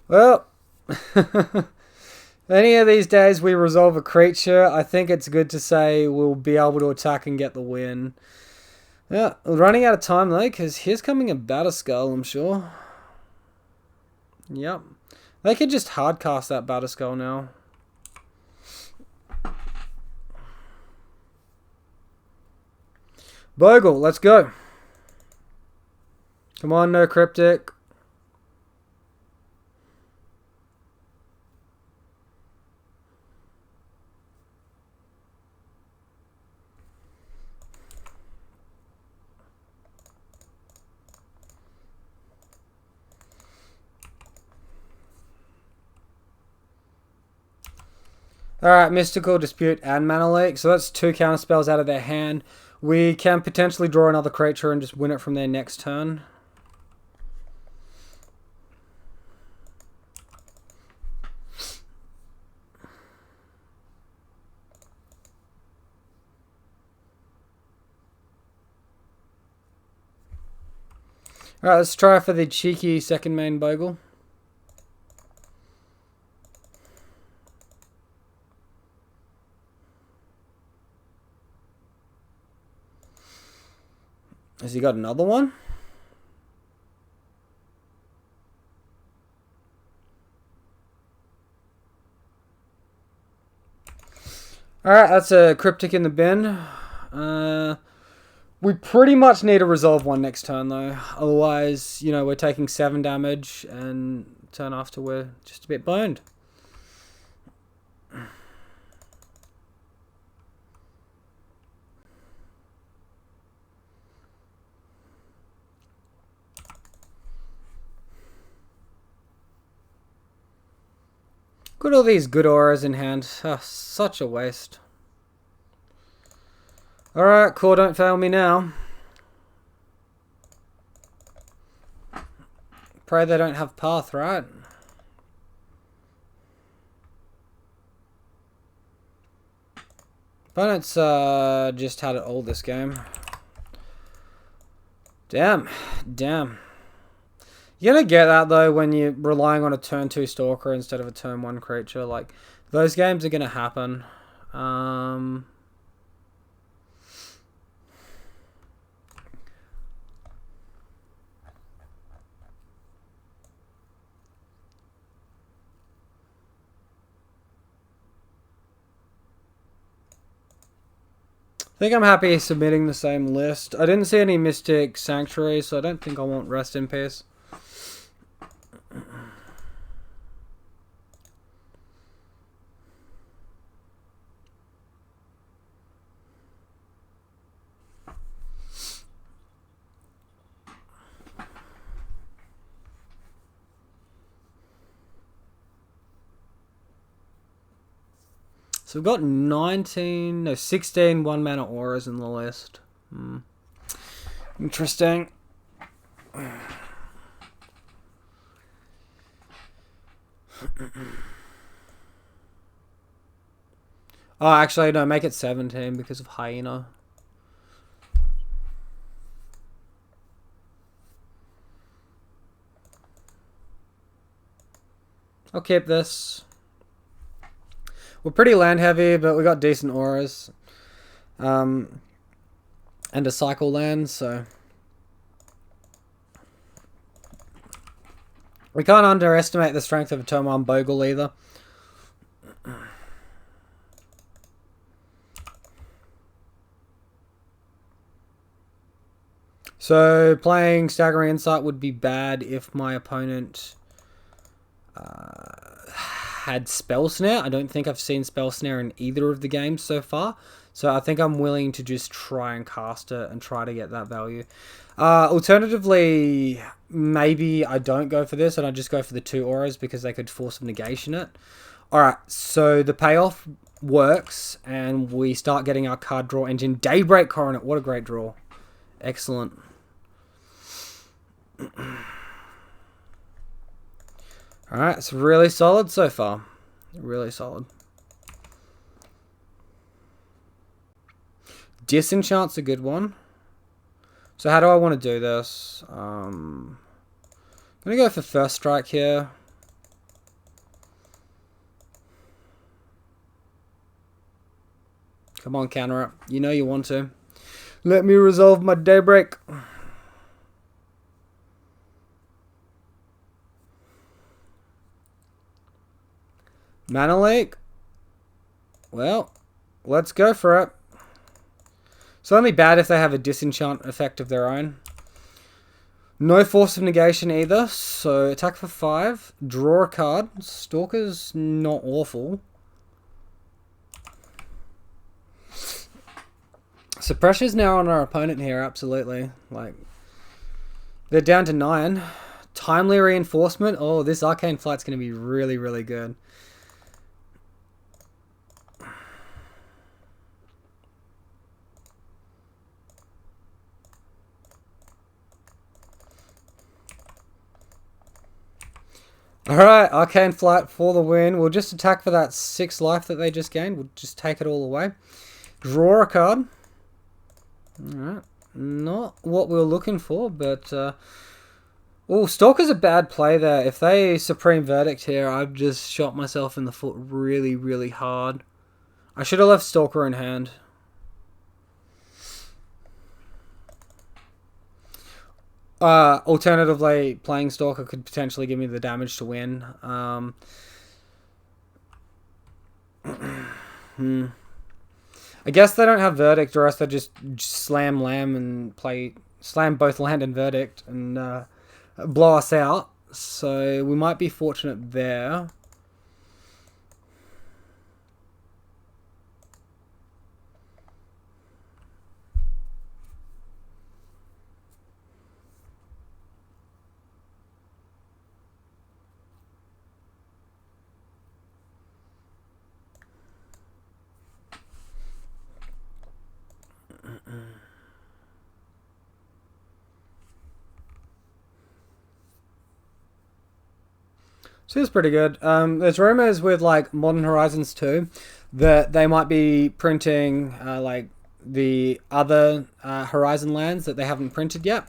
Well... Any of these days we resolve a creature, I think it's good to say we'll be able to attack and get the win. Yeah, we're running out of time though, because here's coming a Batterskull, I'm sure. Yep. They could just hardcast that Batterskull now. Bogle, let's go. Come on, no Cryptic. Alright, Mystical Dispute and Mana Leak. So that's 2 counterspells out of their hand. We can potentially draw another creature and just win it from their next turn. Alright, let's try for the cheeky second main Bogle. Has he got another one? Alright, that's a cryptic in the bin. We pretty much need to resolve one next turn though. Otherwise, you know, we're taking 7 damage and turn after we're just a bit boned. Got all these good auras in hand. Oh, such a waste. Alright, cool, don't fail me now. Pray they don't have path, right? Opponents just had it all this game. Damn. You're gonna get that though when you're relying on a turn 2 stalker instead of a turn 1 creature. Like, those games are gonna happen. I think I'm happy submitting the same list. I didn't see any Mystic Sanctuary, so I don't think I want Rest in Peace. So we've got 16 one-mana auras in the list. Interesting. Oh, actually, no, make it 17 because of Hyena. I'll keep this. We're pretty land heavy, but we got decent auras. And a cycle land, so we can't underestimate the strength of a turn 1 Bogle either. So playing Staggering Insight would be bad if my opponent had Spell Snare. I don't think I've seen Spell Snare in either of the games so far. So I think I'm willing to just try and cast it and try to get that value. Alternatively, maybe I don't go for this and I just go for the 2 auras because they could Force of Negation it. Alright, so the payoff works and we start getting our card draw engine. Daybreak Coronet, what a great draw. Excellent. Alright, it's really solid so far. Really solid. Disenchant's a good one. So how do I want to do this? I'm going to go for First Strike here. Come on, counter it. You know you want to. Let me resolve my Daybreak. Mana Leak? Well, let's go for it. It's only bad if they have a disenchant effect of their own. No Force of Negation either, so attack for 5. Draw a card. Stalker's not awful. So pressure's now on our opponent here, absolutely. Like, they're down to 9. Timely Reinforcement. Oh, this Arcane Flight's going to be really, really good. Alright, Arcane Flight for the win. We'll just attack for that 6 life that they just gained. We'll just take it all away. Draw a card. Alright. Not what we were looking for, but Oh, Stalker's a bad play there. If they Supreme Verdict here, I've just shot myself in the foot really, really hard. I should have left Stalker in hand. Alternatively, playing Stalker could potentially give me the damage to win. I guess they don't have Verdict, or else they just slam Lamb and slam both Land and Verdict and blow us out. So we might be fortunate there. So it's pretty good. There's rumors with like Modern Horizons 2 that they might be printing like the other Horizon lands that they haven't printed yet.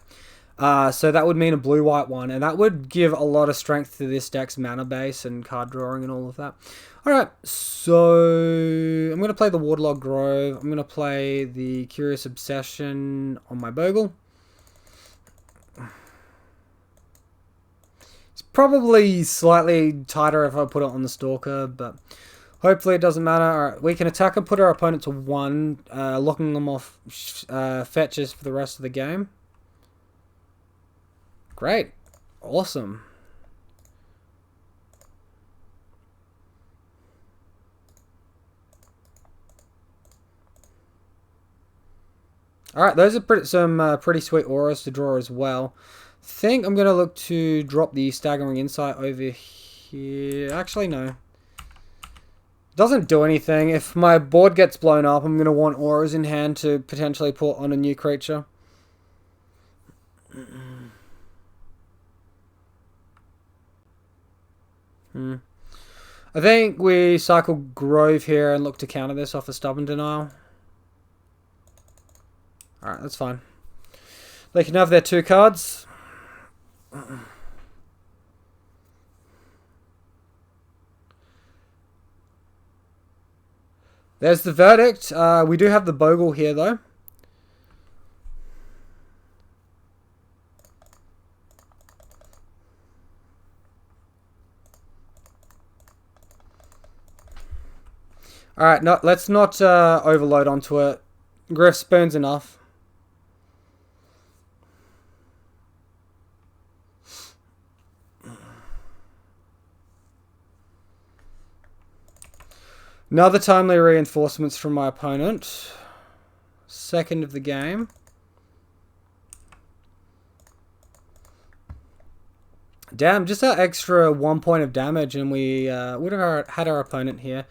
So that would mean a blue-white one, and that would give a lot of strength to this deck's mana base and card drawing and all of that. Alright, so I'm going to play the Waterlog Grove. I'm going to play the Curious Obsession on my Bogle. It's probably slightly tighter if I put it on the Stalker, but hopefully it doesn't matter. Alright, we can attack and put our opponent to 1, locking them off fetches for the rest of the game. Great. Awesome. Alright, those are some pretty sweet auras to draw as well. I think I'm going to look to drop the Staggering Insight over here. Actually, no. Doesn't do anything. If my board gets blown up, I'm going to want auras in hand to potentially put on a new creature. I think we cycle Grove here and look to counter this off a Stubborn Denial. Alright, that's fine. They can have their 2 cards. There's the Verdict. We do have the Bogle here, though. Alright, no, let's not overload onto it. Griff Spoon's enough. Another timely reinforcements from my opponent. Second of the game. Damn, just that extra 1 point of damage and we would have had our opponent here.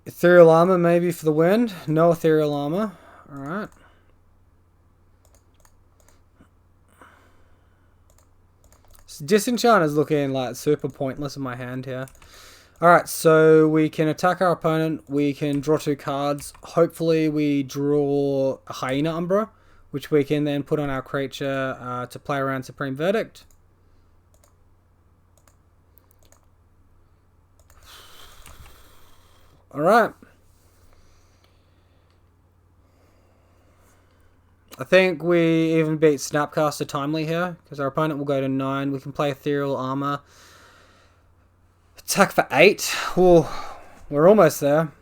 Ethereal Armor maybe for the win. No Ethereal Armor. Alright. Disenchant is looking like super pointless in my hand here. Alright, so we can attack our opponent. We can draw 2 cards. Hopefully we draw a Hyena Umbra, which we can then put on our creature to play around Supreme Verdict. Alright. I think we even beat Snapcaster timely here, because our opponent will go to 9. We can play Ethereal Armor. Attack for 8. Ooh, we're almost there.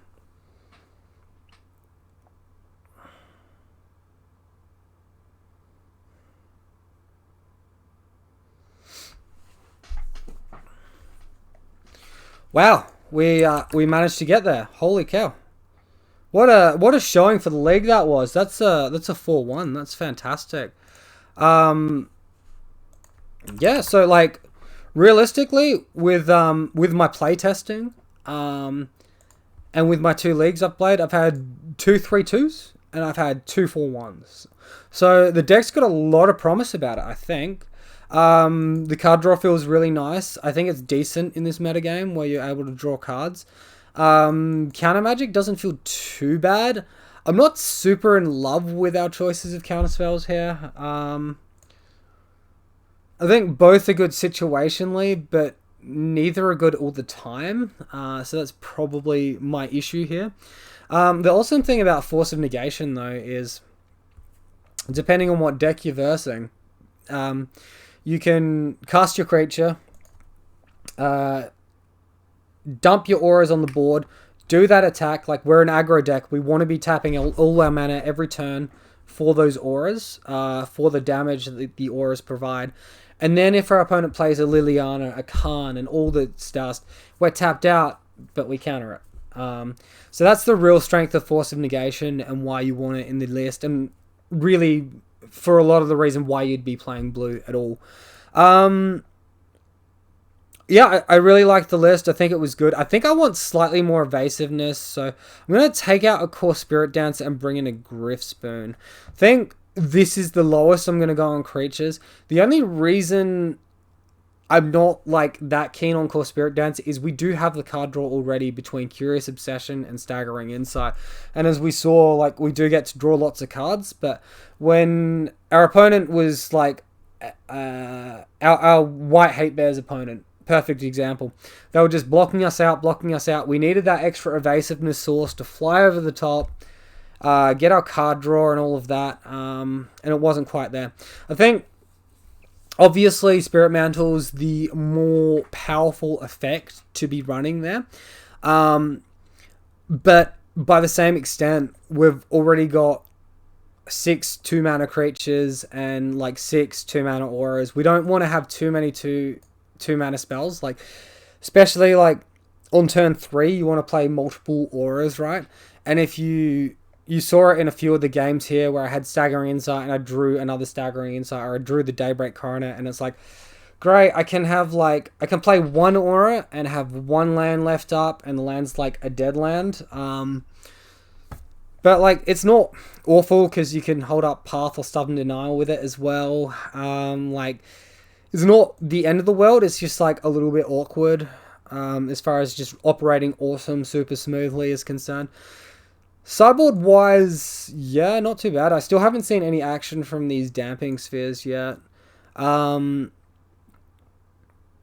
Wow, we managed to get there. Holy cow! What a showing for the league that was. That's a 4-1. That's fantastic. Yeah. So like, realistically, with my playtesting, and with my 2 leagues I've played, I've had 2 3-2s and I've had 2 4-1s. So the deck's got a lot of promise about it, I think. The card draw feels really nice. I think it's decent in this metagame where you're able to draw cards. Counter Magic doesn't feel too bad. I'm not super in love with our choices of counter spells here. I think both are good situationally, but neither are good all the time. So that's probably my issue here. The awesome thing about Force of Negation, though, is depending on what deck you're versing, you can cast your creature, dump your auras on the board, do that attack. Like, we're an aggro deck. We want to be tapping all our mana every turn for those auras, for the damage that the auras provide. And then if our opponent plays a Liliana, a Khan, and all the stars, we're tapped out, but we counter it. So that's the real strength of Force of Negation and why you want it in the list, and really for a lot of the reason why you'd be playing blue at all. Yeah, I really liked the list. I think it was good. I think I want slightly more evasiveness, so I'm going to take out a Core Spirit Dancer and bring in a Griff Spoon. I think this is the lowest I'm going to go on creatures. The only reason I'm not like that keen on Core Spirit Dancer is we do have the card draw already between Curious Obsession and Staggering Insight. And as we saw, like, we do get to draw lots of cards, but when our opponent was like our White Hatebears opponent, perfect example. They were just blocking us out. We needed that extra evasiveness source to fly over the top, get our card draw and all of that, and it wasn't quite there. I think, obviously, Spirit Mantle's the more powerful effect to be running there, but by the same extent, we've already got 6 2-mana creatures and like 6 2-mana auras. We don't want to have too many two-mana spells, like, especially like on turn 3 you want to play multiple auras, right? And if you saw it in a few of the games here where I had Staggering Insight and I drew another Staggering Insight, or I drew the Daybreak Coronet, and it's like, great, I can play one aura and have one land left up, and the land's like a dead land. But like, it's not awful because you can hold up Path or Stubborn Denial with it as well. Like, it's not the end of the world. It's just like a little bit awkward as far as just operating awesome super smoothly is concerned. Sideboard wise, yeah, not too bad. I still haven't seen any action from these Damping Spheres yet.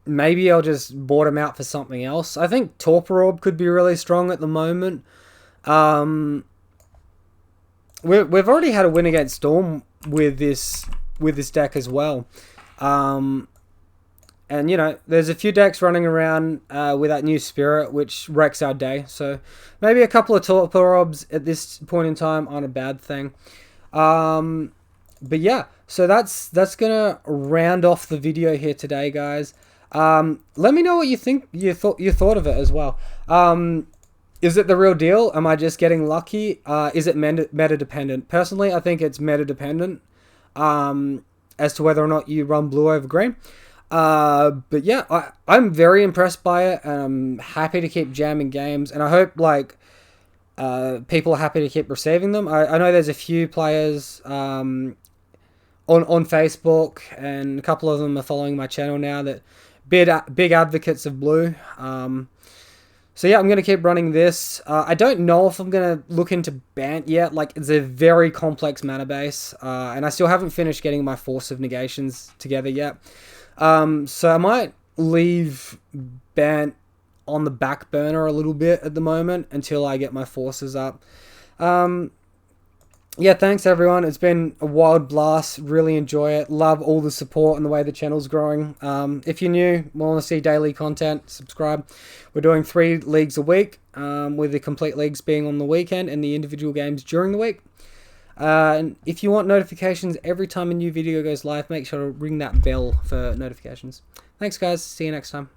Maybe I'll just board them out for something else. I think Torpor Orb could be really strong at the moment. We've already had a win against Storm with this deck as well. And, you know, there's a few decks running around with that new Spirit, which wrecks our day. So maybe a couple of Torpor Orbs at this point in time aren't a bad thing. But yeah, so that's going to round off the video here today, guys. Let me know what you think, you thought of it as well. Is it the real deal? Am I just getting lucky? Is it meta dependent? Personally, I think it's meta dependent. As to whether or not you run blue over green. But yeah, I'm very impressed by it, and I'm happy to keep jamming games, and I hope like people are happy to keep receiving them. I know there's a few players on Facebook, and a couple of them are following my channel now that big advocates of blue. So yeah, I'm going to keep running this. I don't know if I'm going to look into Bant yet. Like, it's a very complex mana base. And I still haven't finished getting my Force of Negations together yet. So I might leave Bant on the back burner a little bit at the moment until I get my forces up. Yeah, thanks everyone. It's been a wild blast. Really enjoy it. Love all the support and the way the channel's growing. If you're new, want to see daily content, subscribe. We're doing 3 leagues a week, with the complete leagues being on the weekend and the individual games during the week. And if you want notifications every time a new video goes live, make sure to ring that bell for notifications. Thanks guys. See you next time.